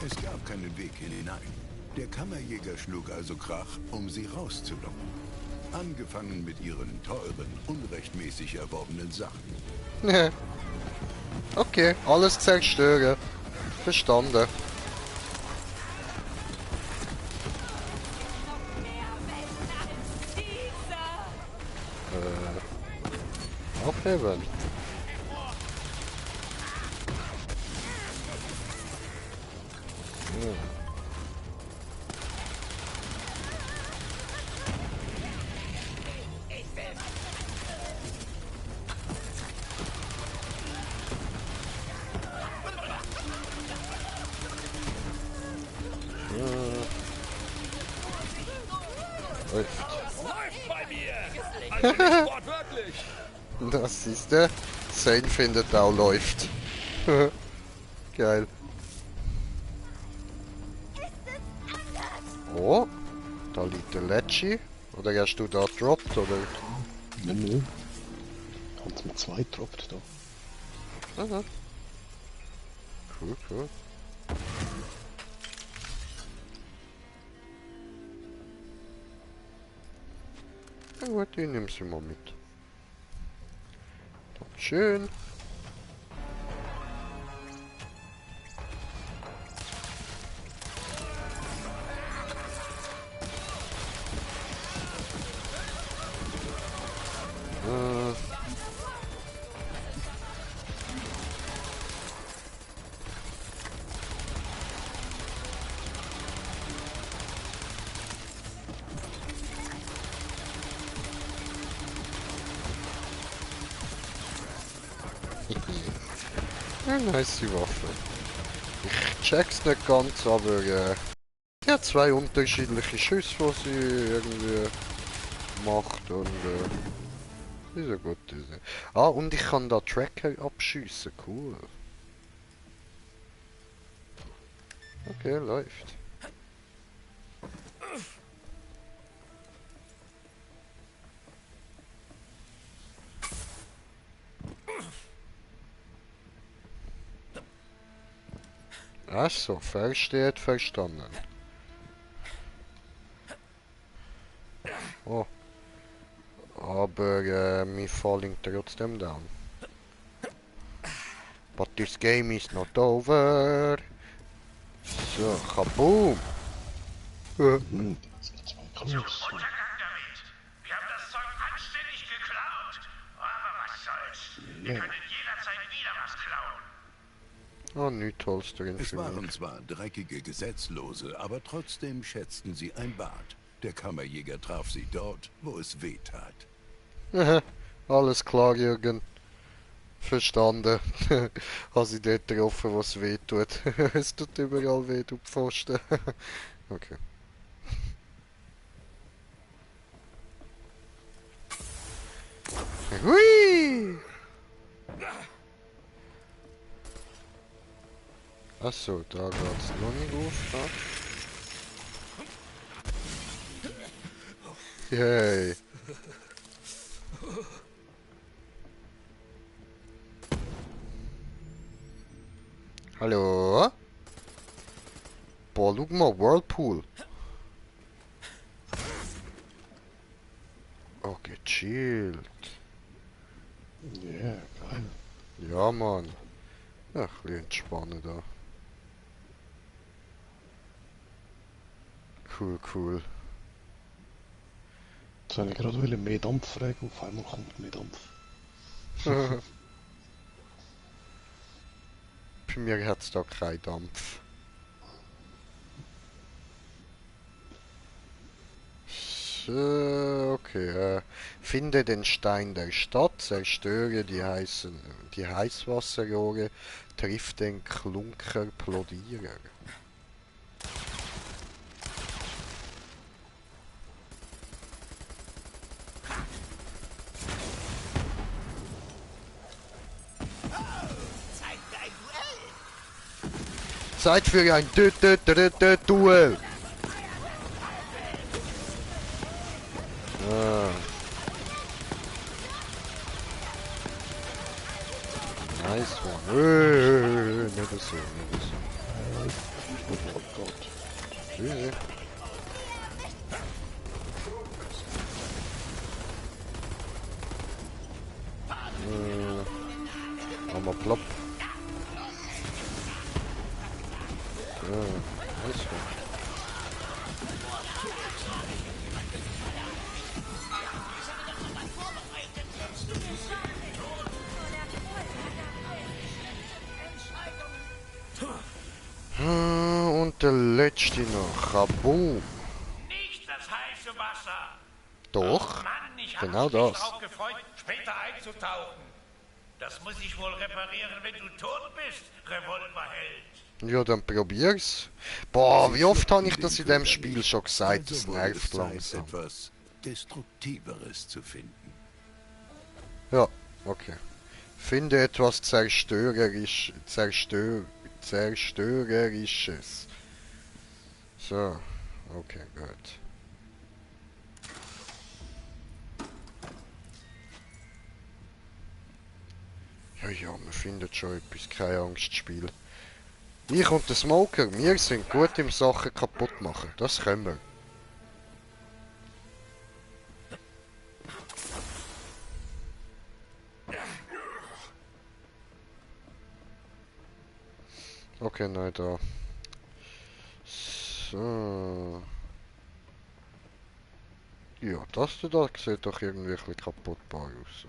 Es gab keinen Weg hinein. Der Kammerjäger schlug also Krach, um sie rauszulocken. Angefangen mit ihren teuren, unrechtmäßig erworbenen Sachen. Okay, alles zerstören. Verstanden. Aufheben. Läuft bei mir! Also nicht wortwörtlich! Das ist der. Zane findet auch läuft. Geil. Oh, da liegt der Lecci. Oder hast du da droppt, oder? Nö. Hat's mit 2 droppt da. Aha. Cool, cool. Na gut, ich nehme sie mal mit. Schön. Ja, nice die Waffe. Ich check's nicht ganz, aber die hat 2 unterschiedliche Schüsse, die sie irgendwie macht und ist ja gut. Ah, und ich kann da Tracker abschiessen, cool. Okay, läuft. Ach so, versteht, verstanden. Oh. Aber mir falling trotzdem down. But this game is not over. So, kaboom. Zum Untergang damit. Wir haben das Zeug anständig geklaut. Aber was soll's? Wir können jederzeit wieder was klauen. Oh, nichts Tolles drin. Es waren zwar dreckige Gesetzlose, aber trotzdem schätzten sie ein Bad. Der Kammerjäger traf sie dort, wo es weh tat. Alles klar, Jürgen. Verstanden. Hast du dort getroffen, was weh tut? Es tut überall weh, du Pfosten. Okay. Hui! Achso, da geht's noch nicht auf. Da. Yay. Hallo? Boah, guck mal, Whirlpool. Oh, gechillt. Ja, geil. Ja, Mann. Ach, wie entspannen da. Cool, cool. Jetzt habe ich gerade mehr Dampf fragen, auf einmal kommt mehr Dampf. Bei mir hat es da keinen Dampf. So, okay. Finde den Stein der Stadt, zerstöre die Heißwasserrohre, triff den Klunker-Plodierer. Zeit für ein Duell! Ah. Nice one. Nicht so, nicht so. Oh Gott. Okay. Einmal plopp. der letzte noch. Kaboom. Nicht das heiße Wasser. Doch. Oh Mann, ich Genau habe mich das. darauf gefreut, später einzutauchen. Das muss ich wohl reparieren, wenn du tot bist, Revolverheld. Ja, dann probier's. Boah, wie oft habe ich das in dem Spiel schon gesagt? Das nervt langsam. Etwas Destruktiveres zu finden. Ja, okay. Finde etwas Zerstörerisches. So, okay, gut. Ja, man findet schon etwas, keine Angst, Spiel. Ich und der Smoker, wir sind gut im Sachen kaputt machen. Das können wir. Okay, nein, da. So. Ja, das da sieht doch irgendwie ein bisschen kaputtbar aus.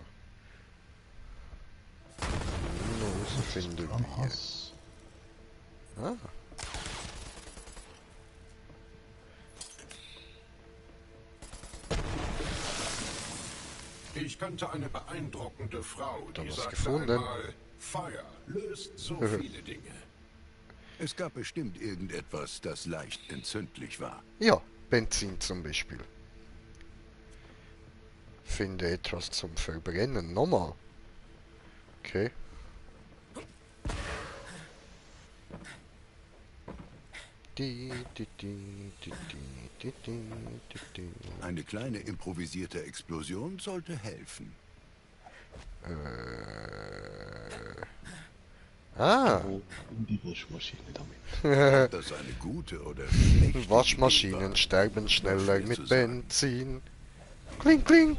Noch herausfinden wie. Ah. Ich kannte eine beeindruckende Frau, die was sagte gefunden. einmal, Feuer löst so viele Dinge. Es gab bestimmt irgendetwas, das leicht entzündlich war. Ja, Benzin zum Beispiel. Finde etwas zum Verbrennen. Nochmal. Okay. Eine kleine improvisierte Explosion sollte helfen. Ah. In die Waschmaschine damit. Ob das eine gute oder schlechte Waschmaschinen Idee war, sterben schneller schwer mit zu sagen. Benzin. Kling, kling.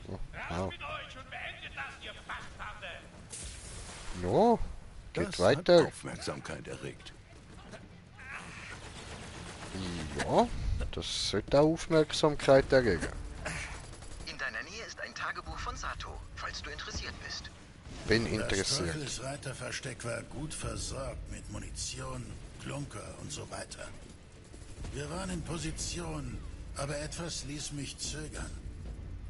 Oh, wow. No, geht Das weiter. hat Aufmerksamkeit erregt. Ja, das sollte auch Aufmerksamkeit erregen. In deiner Nähe ist ein Tagebuch von Sato, falls du interessiert bist. Bin Das interessiert. Teufelsreiterversteck war gut versorgt mit Munition, Klunker und so weiter. Wir waren in Position, aber etwas ließ mich zögern.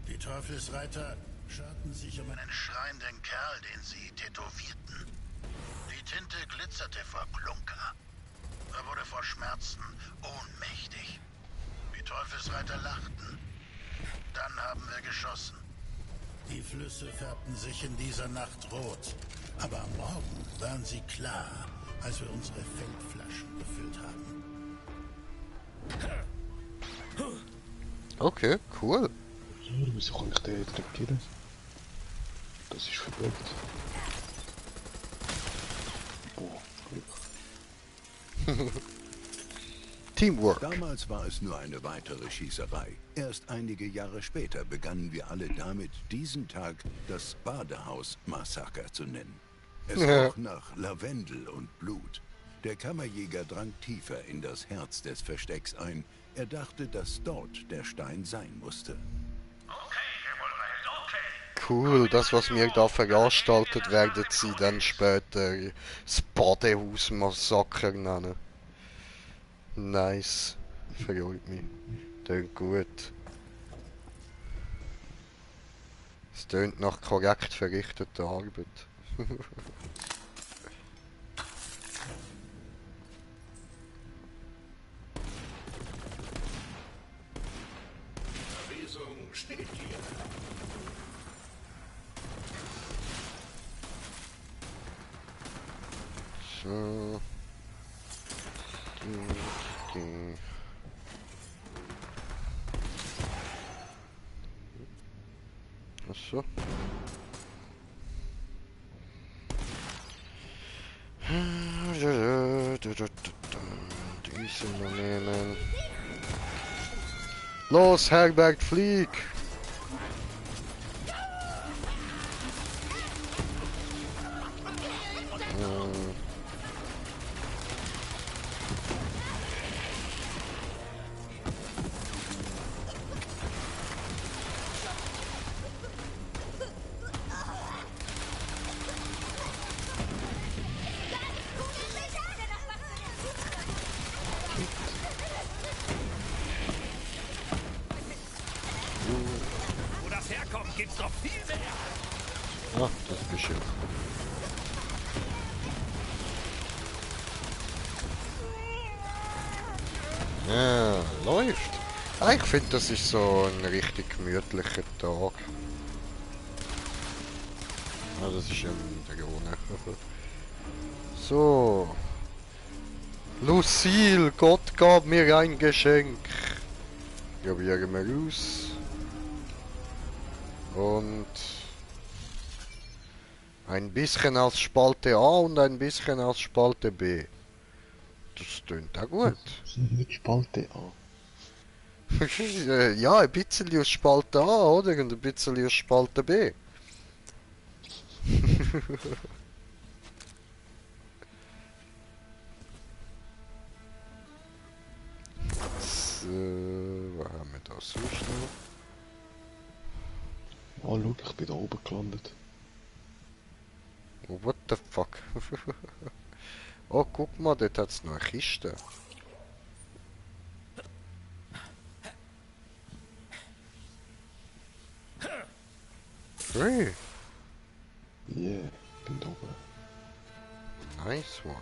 Die Teufelsreiter scharten sich um einen schreienden Kerl, den sie tätowierten. Die Tinte glitzerte vor Klunker. Er wurde vor Schmerzen ohnmächtig. Die Teufelsreiter lachten. Dann haben wir geschossen. Die Flüsse färbten sich in dieser Nacht rot. Aber am Morgen waren sie klar, als wir unsere Feldflaschen gefüllt haben. Okay, cool. Ja, du musst auch eigentlich den killen. Das ist verbuggt. Boah, Glück. Teamwork. Damals war es nur eine weitere Schießerei. Erst einige Jahre später begannen wir alle damit, diesen Tag das Badehaus-Massaker zu nennen. Es roch nach Lavendel und Blut. Der Kammerjäger drang tiefer in das Herz des Verstecks ein. Er dachte, dass dort der Stein sein musste. Cool, das was wir da veranstaltet werden sie dann später das Badehaus-Massaker nennen. Nice. Freut mich. Tönt gut. Es tönt nach korrekt verrichteter Arbeit. Verwesung steht hier. So. Achso. Diese noch nehmen. Los, Herbert, flieg! rauskommt, gibt's noch viel mehr. Ah, das bist du. Ja, läuft. Ah, ich finde, das ist so ein richtig gemütlicher Tag. Ah, das ist der Grund. So. Lucille, Gott gab mir ein Geschenk. Probieren wir aus. Und ein bisschen als Spalte A und ein bisschen als Spalte B. Das tönt auch gut. Mit Spalte A. Ja, ein bisschen aus Spalte A, oder? Und ein bisschen aus Spalte B. So, was haben wir da sonst noch? Oh, schau, ich bin da oben gelandet. Oh, what the fuck? Oh, guck mal, dort hat es noch eine Kiste. Hey. Yeah, bin da oben. Nice one.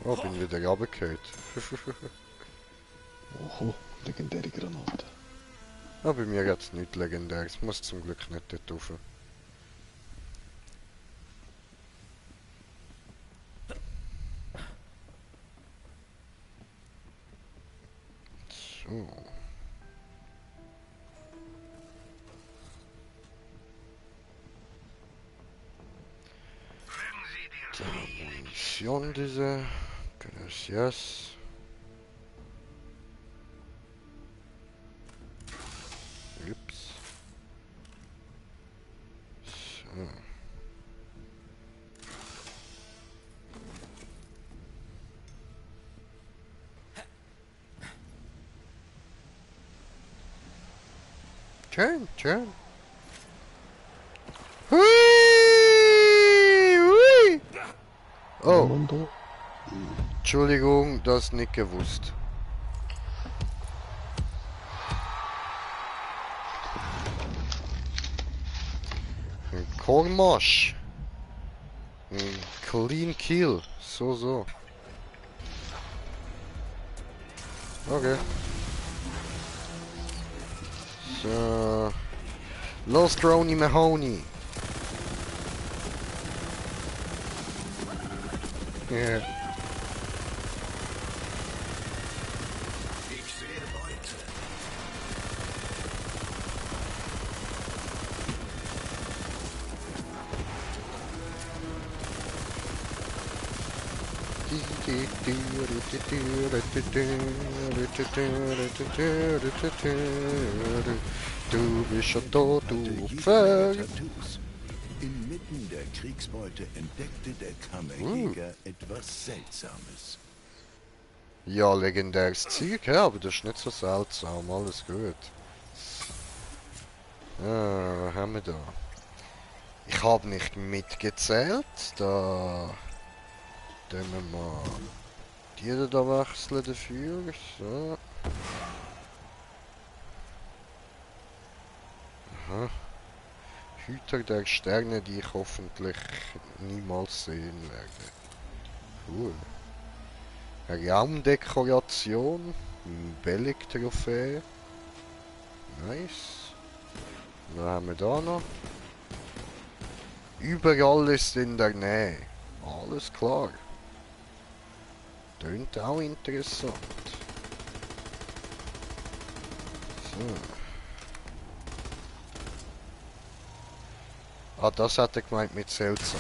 Oh, bin wieder runtergefallen. Oho, legendäre Granate. Ah, bei mir jetzt nicht legendär. Es muss zum Glück nicht dort rauf. So. Munition diese. Gracias. Ups. So. Schön, schön. Hui, hui. Oh. Entschuldigung, das nicht gewusst. Ein Kornmarsch. Ein Clean Kill. So. Okay. So. Los Droney Mahoney. Yeah. Ich sehe Beute. Du bist schon tot, du Opfer. Inmitten der Kriegsbeute entdeckte der Kammerjäger etwas Seltsames. Ja, legendäres Zeug, ja, aber das ist nicht so seltsam, alles gut. Was haben wir da? Ich habe nicht mitgezählt, da tun wir mal die da wechseln dafür, so. Aha. Hüter der Sterne, die ich hoffentlich niemals sehen werde. Cool. Eine Raumdekoration, ein Bellic-Trophäe. Nice. Was haben wir da noch? Überall ist in der Nähe. Alles klar. Tönt auch interessant. So. Ah, das hat er gemeint mit seltsam.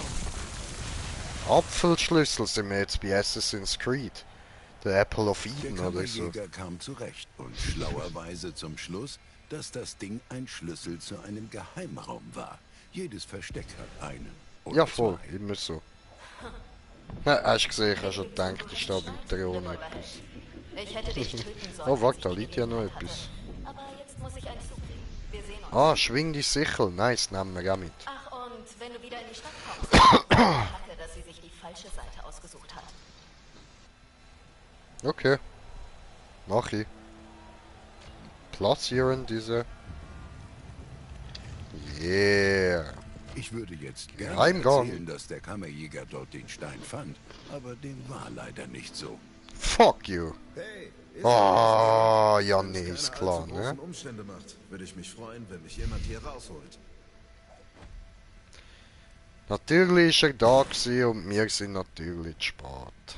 Apfelschlüssel sind wir jetzt bei Assassin's Creed. Der Apple of Eden oder so. Der Kammerjäger kam zurecht und schlauerweise zum Schluss, dass das Ding ein Schlüssel zu einem Geheimraum war. Jedes Versteck hat einen. Ja, voll, immer so. Ja, hast du gesehen, ich habe schon gedacht, da steht im Thron etwas. Ich hätte dich töten sollen. Oh, warte, da liegt ja noch etwas. Aber jetzt muss ich einen Zug kriegen. Wir sehen uns. Ah, schwing die Sichel. Nice, nehmen wir auch mit. Ach, und wenn du wieder in die Stadt kommst, danke, dass sie sich die falsche Seite ausgesucht hat. Okay. Mach ich. Platzieren diese. Yeah. Ich würde jetzt gerne Geheimgang. erzählen, dass der Kammerjäger dort den Stein fand, aber dem war leider nicht so. Fuck you. Hey, Ah, ja, nee, ist klar, ne? ne? Umstände macht, würde ich mich freuen, wenn mich jemand hier rausholt. Natürlich ist er da gewesen und wir sind natürlich zu spät.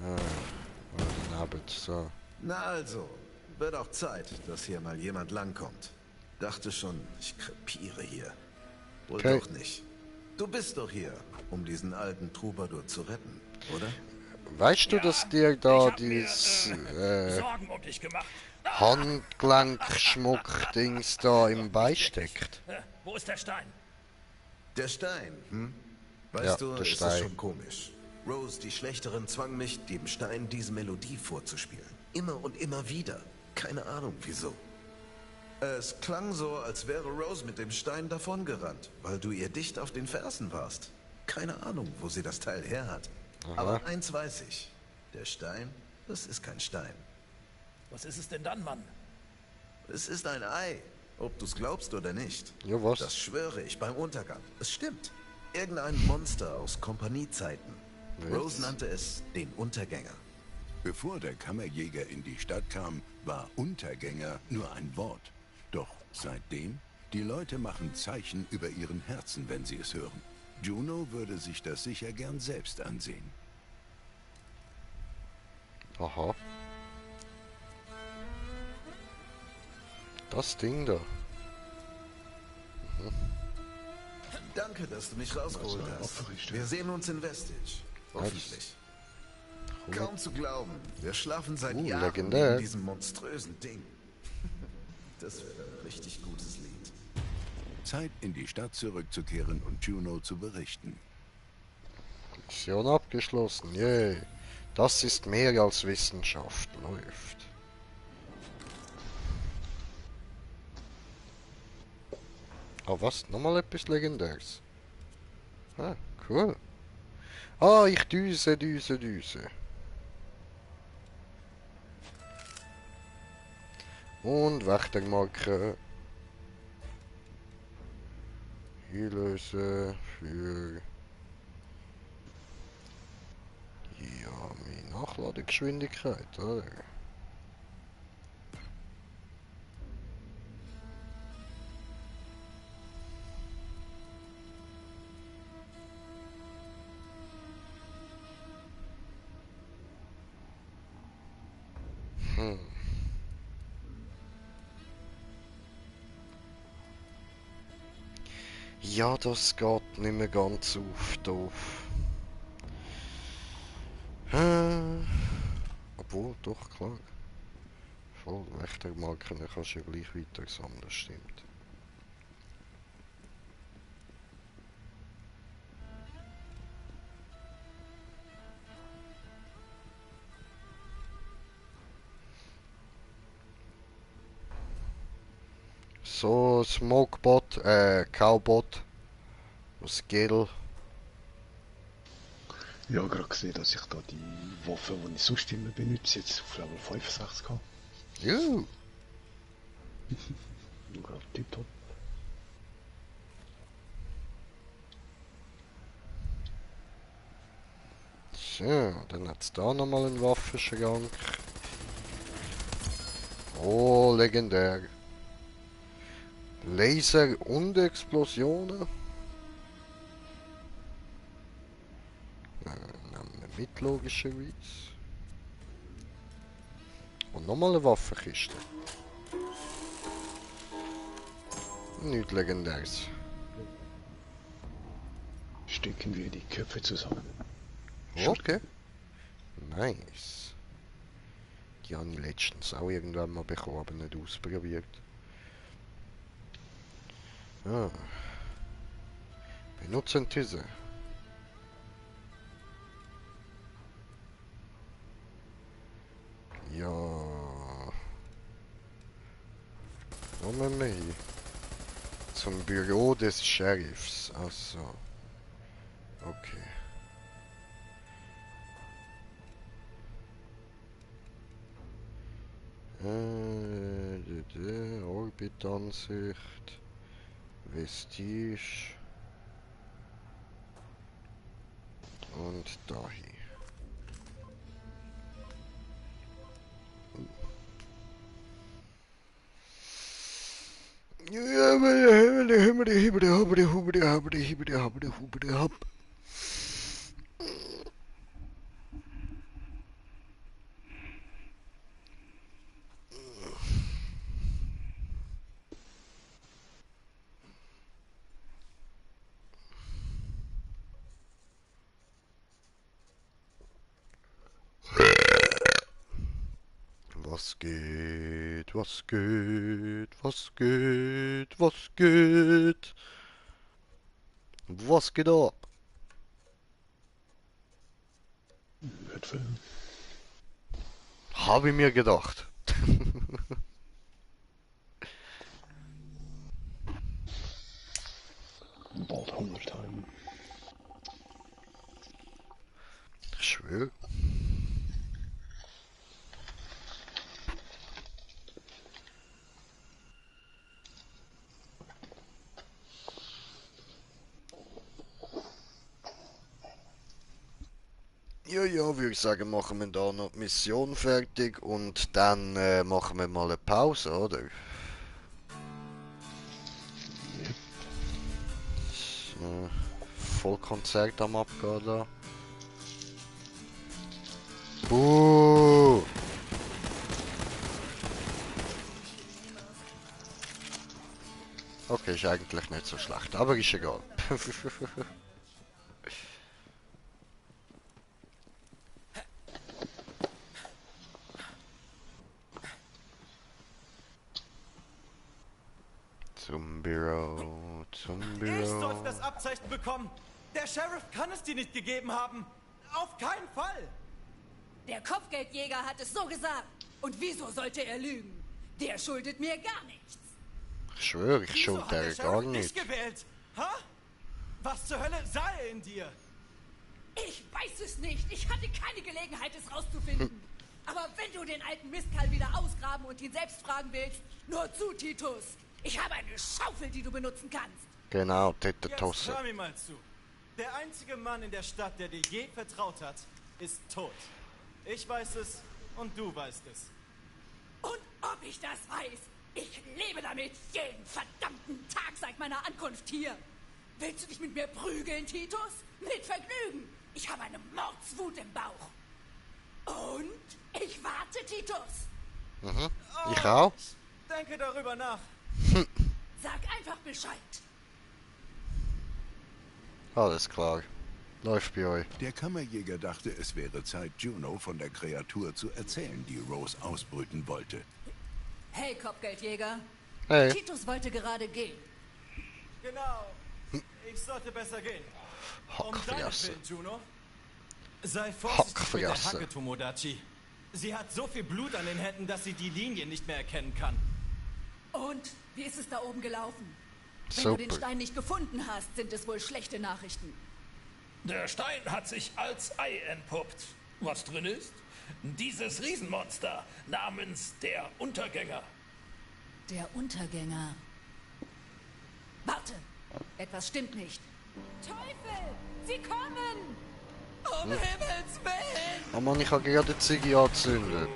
Neben, so. Na also, wird auch Zeit, dass hier mal jemand langkommt. Dachte schon, ich krepiere hier. Wohl Okay. doch nicht. Du bist doch hier, um diesen alten Troubadour zu retten, oder? Weißt du, dass dir da dieses Sorgen um dich gemacht. Handgelenkschmuck-Dings da im Bein steckt? Wo ist der Stein? Der Stein, hm? Weißt Ja, du, der ist Stein. es schon komisch. Rose, die Schlechterin, zwang mich, dem Stein diese Melodie vorzuspielen. Immer und immer wieder. Keine Ahnung, wieso. Es klang so, als wäre Rose mit dem Stein davongerannt, weil du ihr dicht auf den Fersen warst. Keine Ahnung, wo sie das Teil her hat. Aha. Aber eins weiß ich. Der Stein, das ist kein Stein. Was ist es denn dann, Mann? Es ist ein Ei, ob du's glaubst oder nicht. Ja, was? Das schwöre ich beim Untergang. Es stimmt. Irgendein Monster aus Kompaniezeiten. Was? Rose nannte es den Untergänger. Bevor der Kammerjäger in die Stadt kam, war Untergänger nur ein Wort. Doch seitdem, die Leute machen Zeichen über ihren Herzen, wenn sie es hören. Juno würde sich das sicher gern selbst ansehen. Aha. Das Ding da. Danke, dass du mich rausgeholt hast. Wir sehen uns in Vestige. Hoffentlich. Kaum zu glauben. Wir schlafen seit Jahren legendär. neben diesem monströsen Ding. Das wäre ein richtig gutes Lied. Zeit, in die Stadt zurückzukehren und Juno zu berichten. Mission abgeschlossen, yay. Das ist mehr als Wissenschaft. Läuft. Ah, was? Nochmal etwas Legendäres? Ah, cool. Ah, ich düse. Und Wächtermarke. Einlösen für... Ja, meine Nachladegeschwindigkeit, oder? Ja, das geht nicht mehr ganz auf, doof. Obwohl, doch, klar. Voll, Wächtermarken kannst du ja gleich weiter sammeln, das stimmt. So, Smokebot, Cowbot, Skill. Ja, gerade gesehen, dass ich da die Waffe, die ich sonst immer benutze, jetzt auf Level 65 habe. Juhu! Gerade tipptopp. So, dann hat es da nochmal einen Waffenschrank. Oh, legendär. Laser und Explosionen. Nehmen wir mit, logischerweise. Und nochmal eine Waffenkiste. Nichts Legendäres. Stecken wir die Köpfe zusammen. Okay. Nice. Die habe ich letztens auch irgendwann mal bekommen, aber nicht ausprobiert. Ah. Benutzen diese. Ja. Kommen wir hier. Zum Büro des Sheriffs. Achso. Okay. Cockpit-Ansicht. Vestige. Und dahin. Was geht, was geht, was geht, was geht? Was geht ab? Wettfilm. Habe ich mir gedacht. About 100 Time. Ich schwöre. Ja, würde ich sagen, machen wir da noch die Mission fertig und dann machen wir mal eine Pause, oder? So, Vollkonzert am Abgehen da. Okay, ist eigentlich nicht so schlecht, aber ist egal. Zum Büro, zum Büro. Ich sollte das Abzeichen bekommen. Der Sheriff kann es dir nicht gegeben haben. Auf keinen Fall. Der Kopfgeldjäger hat es so gesagt. Und wieso sollte er lügen? Der schuldet mir gar nichts. Ich schwöre, ich schuld der der gar Sheriff nicht. dich gewählt? Ha? Was zur Hölle sah er in dir? Ich weiß es nicht. Ich hatte keine Gelegenheit, es rauszufinden. Aber wenn du den alten Mistkerl wieder ausgraben und ihn selbst fragen willst, nur zu, Titus. Ich habe eine Schaufel, die du benutzen kannst. Genau, Tete Jetzt Tosse. hör mir mal zu. Der einzige Mann in der Stadt, der dir je vertraut hat, ist tot. Ich weiß es und du weißt es. Und ob ich das weiß? Ich lebe damit jeden verdammten Tag seit meiner Ankunft hier. Willst du dich mit mir prügeln, Titus? Mit Vergnügen. Ich habe eine Mordswut im Bauch. Und ich warte, Titus. Mhm. Ich auch. Denke darüber nach. Sag einfach Bescheid. Alles klar. Läuft bei euch. Der Kammerjäger dachte, es wäre Zeit, Juno von der Kreatur zu erzählen, die Rose ausbrüten wollte. Hey, Kopfgeldjäger. Hey. Titus wollte gerade gehen. Genau. Ich sollte besser gehen. Um deinen Willen, Juno. Sei vorsichtig mit der Hacke, Tomodachi. Sie hat so viel Blut an den Händen, dass sie die Linie nicht mehr erkennen kann. Und wie ist es da oben gelaufen? Wenn Super. du den Stein nicht gefunden hast, sind es wohl schlechte Nachrichten. Der Stein hat sich als Ei entpuppt. Was drin ist? Dieses Riesenmonster namens der Untergänger. Der Untergänger. Warte, etwas stimmt nicht. Teufel, sie kommen! Um Himmels Willen! Oh Mann, ich habe gerade die Ziege angezündet.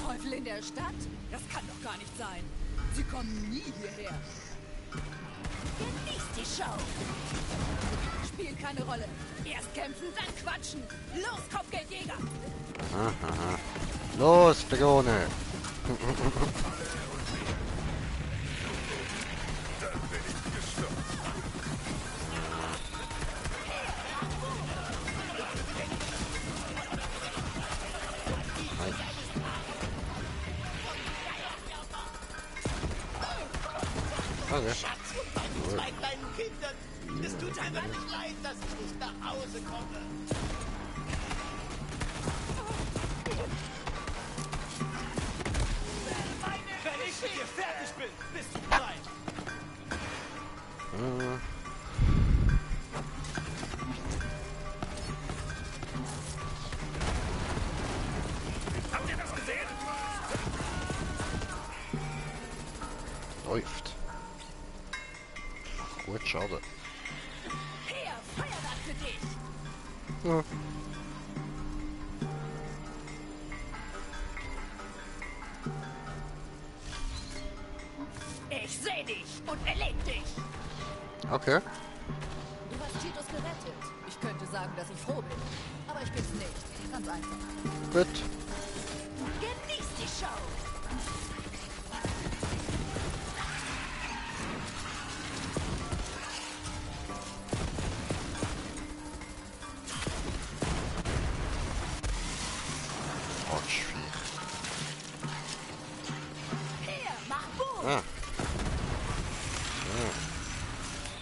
Teufel in der Stadt? Das kann doch gar nicht sein. Sie kommen nie hierher. Genießt die Show. Spielt keine Rolle. Erst kämpfen, dann quatschen. Los, Kopfgeldjäger! Aha. Los, Drohne! Okay. Schatz und meinen zwei kleinen Kindern. Es tut einfach nicht leid, dass ich nicht nach Hause komme. schade. Hier, Feuerwerk für dich! Ja. Ich seh dich und erleg dich! Okay. Du hast Titus gerettet. Ich könnte sagen, dass ich froh bin. Aber ich bin's nicht. Ganz einfach. Gut. Genieß die Show! Hier, mach Boom! Ah.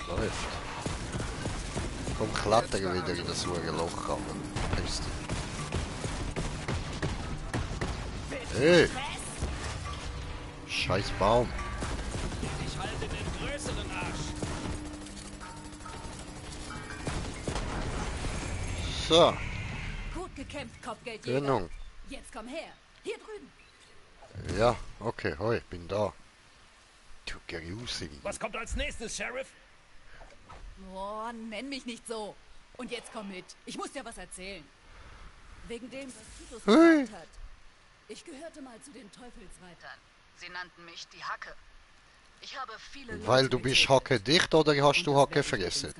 Ja. Läuft. Komm, kletter wieder in das hohe Loch runter. Piss dich. Hey! Scheiß Baum. Ich halte den größeren Arsch. So. Gut gekämpft, Kopfgeldjäger. Genau. Jetzt komm her. Hier drüben. Ja, okay, hoi, bin da. Du grusig. Was kommt als nächstes, Sheriff? Oh, nenn mich nicht so. Und jetzt komm mit. Ich muss dir was erzählen. Wegen dem, was Titus Hey. gesagt hat. Ich gehörte mal zu den Teufelsreitern. Sie nannten mich die Hacke. Ich habe viele Weil Leute du bist getötet. Hacke dicht oder hast du Hacke fressen?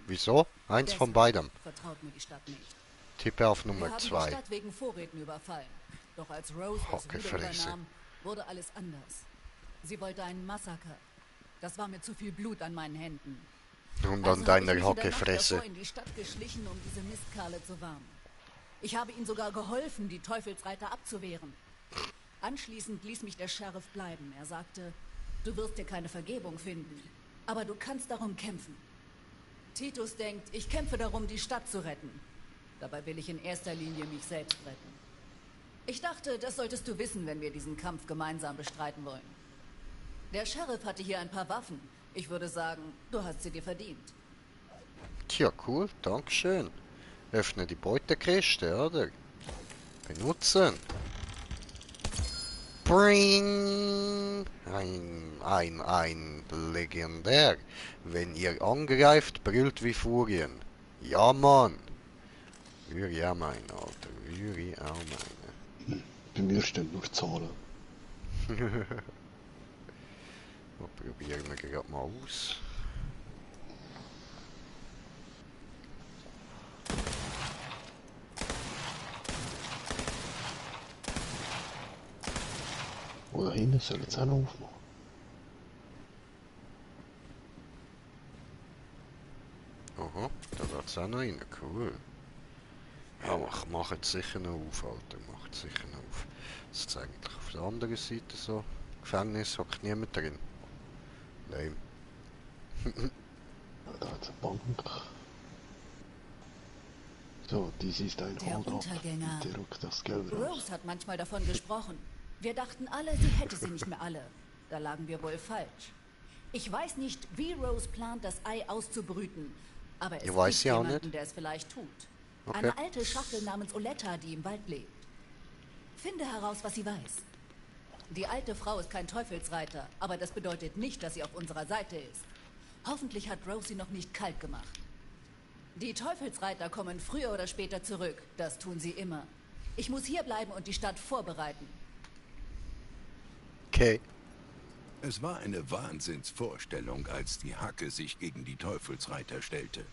Wieso? Eins von beidem. Vertraut mir die Stadt nicht. Tippe auf Wir Nummer haben die 2. Stadt wegen Vorräten überfallen. Doch als Rose das Hocke Ruder Fresse. übernahm, wurde alles anders. Sie wollte einen Massaker. Das war mir zu viel Blut an meinen Händen. Und Also an habe ich deiner mich in der Hocke Nacht Fresse. davor in die Stadt geschlichen, um diese Mistkerle zu warnen. Ich habe ihnen sogar geholfen, die Teufelsreiter abzuwehren. Anschließend ließ mich der Sheriff bleiben. Er sagte, du wirst dir keine Vergebung finden, aber du kannst darum kämpfen. Titus denkt, ich kämpfe darum, die Stadt zu retten. Dabei will ich in erster Linie mich selbst retten. Ich dachte, das solltest du wissen, wenn wir diesen Kampf gemeinsam bestreiten wollen. Der Sheriff hatte hier ein paar Waffen. Ich würde sagen, du hast sie dir verdient. Tja, cool, dankeschön. Öffne die Beutekiste, oder? Benutzen. Bring! Ein legendär. Wenn ihr angreift, brüllt wie Furien. Ja, Mann. Würde ich auch meinen, Alter. Würde ich auch meinen. Bei mir stehen nur Zahlen. Probieren wir gerade mal aus. Oder hinten soll jetzt auch noch aufmachen. Aha, da geht's auch noch rein. Cool. Ja, mach jetzt sicher noch auf, Alter. Macht sicher noch auf. Das ist eigentlich auf der anderen Seite so. Gefängnis hockt niemand drin. Nein. Da hat's eine Bank. So, dies ist ein Der Hold-up. Untergänger. Bitte rückt das Geld raus. Rose hat manchmal davon gesprochen. Wir dachten alle, sie hätte sie nicht mehr alle. Da lagen wir wohl falsch. Ich weiß nicht, wie Rose plant, das Ei auszubrüten. Aber es Ich weiß gibt ja auch jemanden, nicht. der es vielleicht tut. Okay. Eine alte Schachtel namens Oletta, die im Wald lebt. Finde heraus, was sie weiß. Die alte Frau ist kein Teufelsreiter, aber das bedeutet nicht, dass sie auf unserer Seite ist. Hoffentlich hat Rose sie noch nicht kalt gemacht. Die Teufelsreiter kommen früher oder später zurück. Das tun sie immer. Ich muss hier bleiben und die Stadt vorbereiten. Okay. Es war eine Wahnsinnsvorstellung, als die Hacke sich gegen die Teufelsreiter stellte.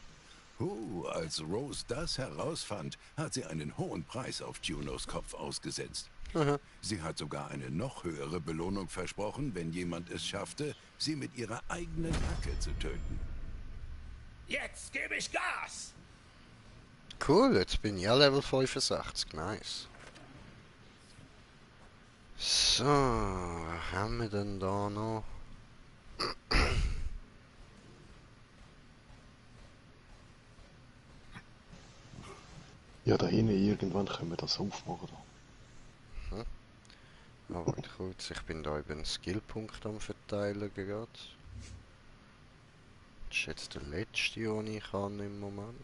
Als Rose das herausfand, hat sie einen hohen Preis auf Junos Kopf ausgesetzt. Aha. Sie hat sogar eine noch höhere Belohnung versprochen, wenn jemand es schaffte, sie mit ihrer eigenen Hacke zu töten. Jetzt gebe ich Gas! Cool, jetzt bin ich ja Level 65. Nice. So, was haben wir denn da noch? Ja, da hinten irgendwann können wir das aufmachen. Aber kurz, ich bin da über einen Skillpunkt am verteilen gerade. Das ist jetzt der letzte, den ich kann im Moment.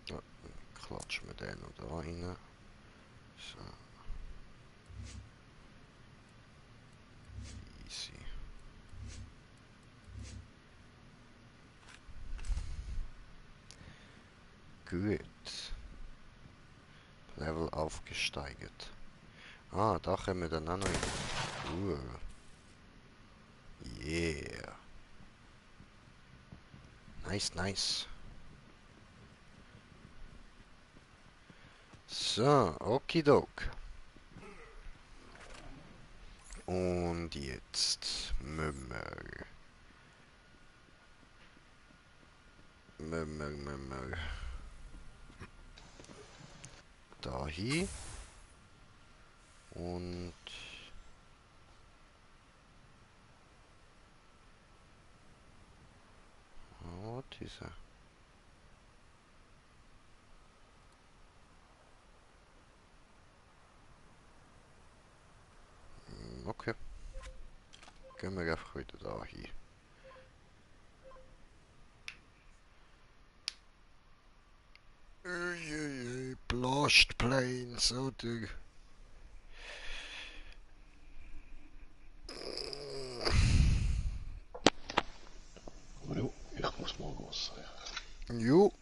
Ja, dann klatschen wir den noch da rein. So. easy. Gut. Level aufgesteigert. Ah, da können wir dann auch noch in. Yeah. Nice, nice. So, okidok. Und jetzt Mümmer. Dahin. Und was ist er? Okay. Gehen wir einfach wieder dahin. Blast Plains, oder? Jo, ich muss mal was sagen. Jo.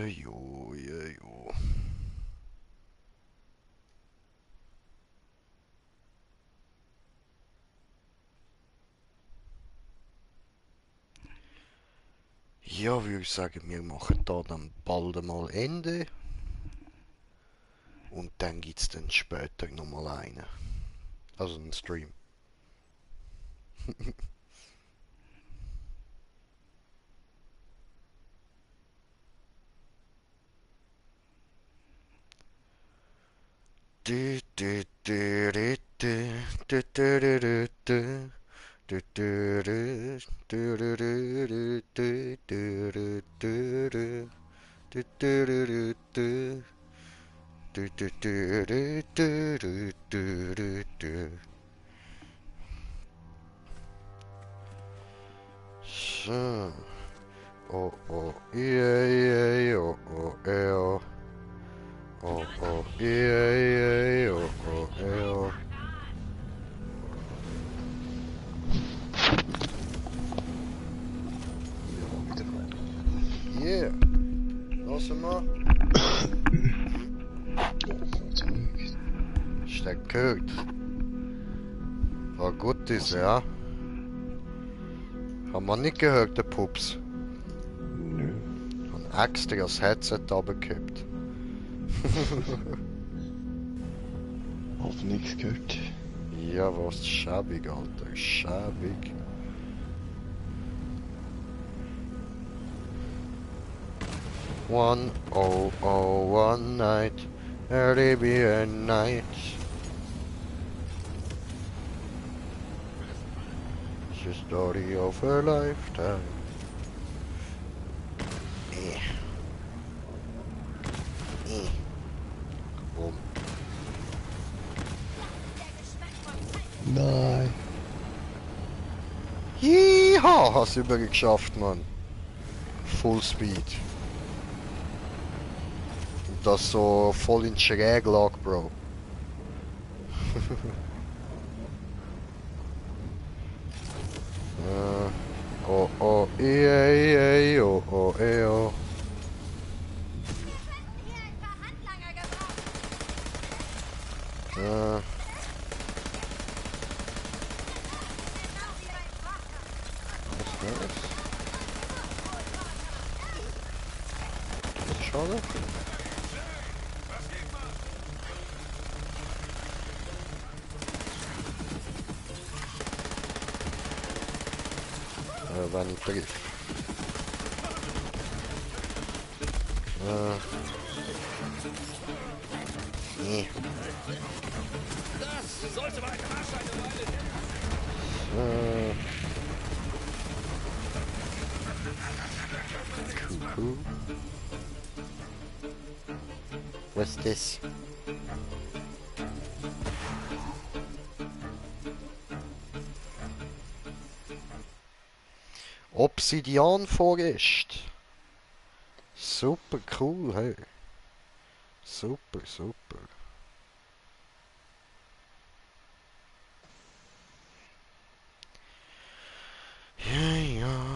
Jo. Ja, würde ich sagen, wir machen da dann bald einmal Ende. Und dann gibt es dann später nochmal einen. Also einen Stream. So. Oh, yeah, oh, oh. Oh, yeah, oh. Yeah. Lassen wir. Ist der gehört? War gut ist, ja. Haben wir nicht gehört, der Pups? Nö. Und extra das Headset runtergehabt. Hab nichts gehört. Ja, was schäbig, Alter. Schäbig. One night, Arabian night. It's the story of a lifetime. Komm. Nein. Jeha, hast du übergeschafft, Mann. Full Speed. Und das so voll in schräg lag, Bro. Oh, oh. Schade. War nicht trifft. Nee. Das sollte mal eine Marsch eine Weile. What's this? Obsidian Forest. Super cool, hey. Super, super. Ja, ja.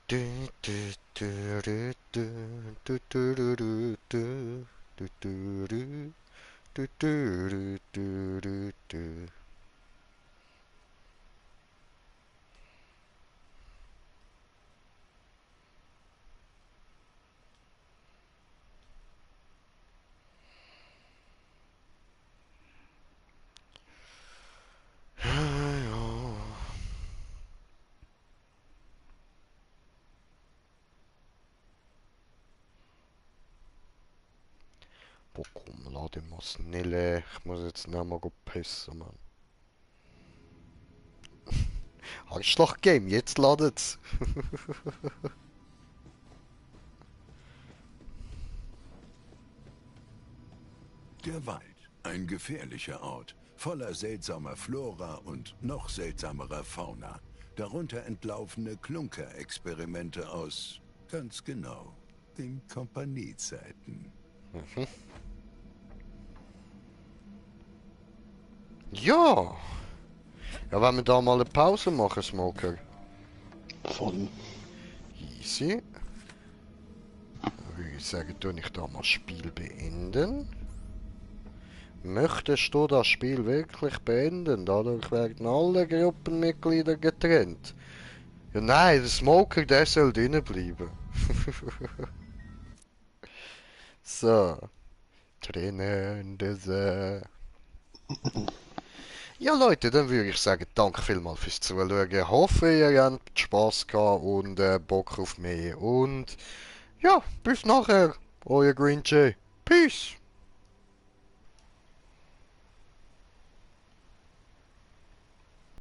Du, du, du, du, du, du, du, du, du, du, du, du, du, du, du, du, du, du. Boah, komm, lade mal schnell. Ich muss jetzt nicht mal pissen, Mann. Arschloch-Game, jetzt ladet's. Der Wald, ein gefährlicher Ort, voller seltsamer Flora und noch seltsamerer Fauna. Darunter entlaufene Klunker-Experimente aus, ganz genau, den Kompaniezeiten. Ja. Ja, wenn wir da mal eine Pause machen, Smoker. Voll. Easy. Dann würde ich sagen, tue ich da mal das Spiel beenden. Möchtest du das Spiel wirklich beenden? Dadurch werden alle Gruppenmitglieder getrennt. Ja nein, der Smoker, der soll drinnen bleiben. So. Tränende See. Ja Leute, dann würde ich sagen, danke vielmals fürs Zuschauen. Ich hoffe, ihr habt Spaß gehabt und Bock auf mehr. Und ja, bis nachher, euer Green Jay. Peace.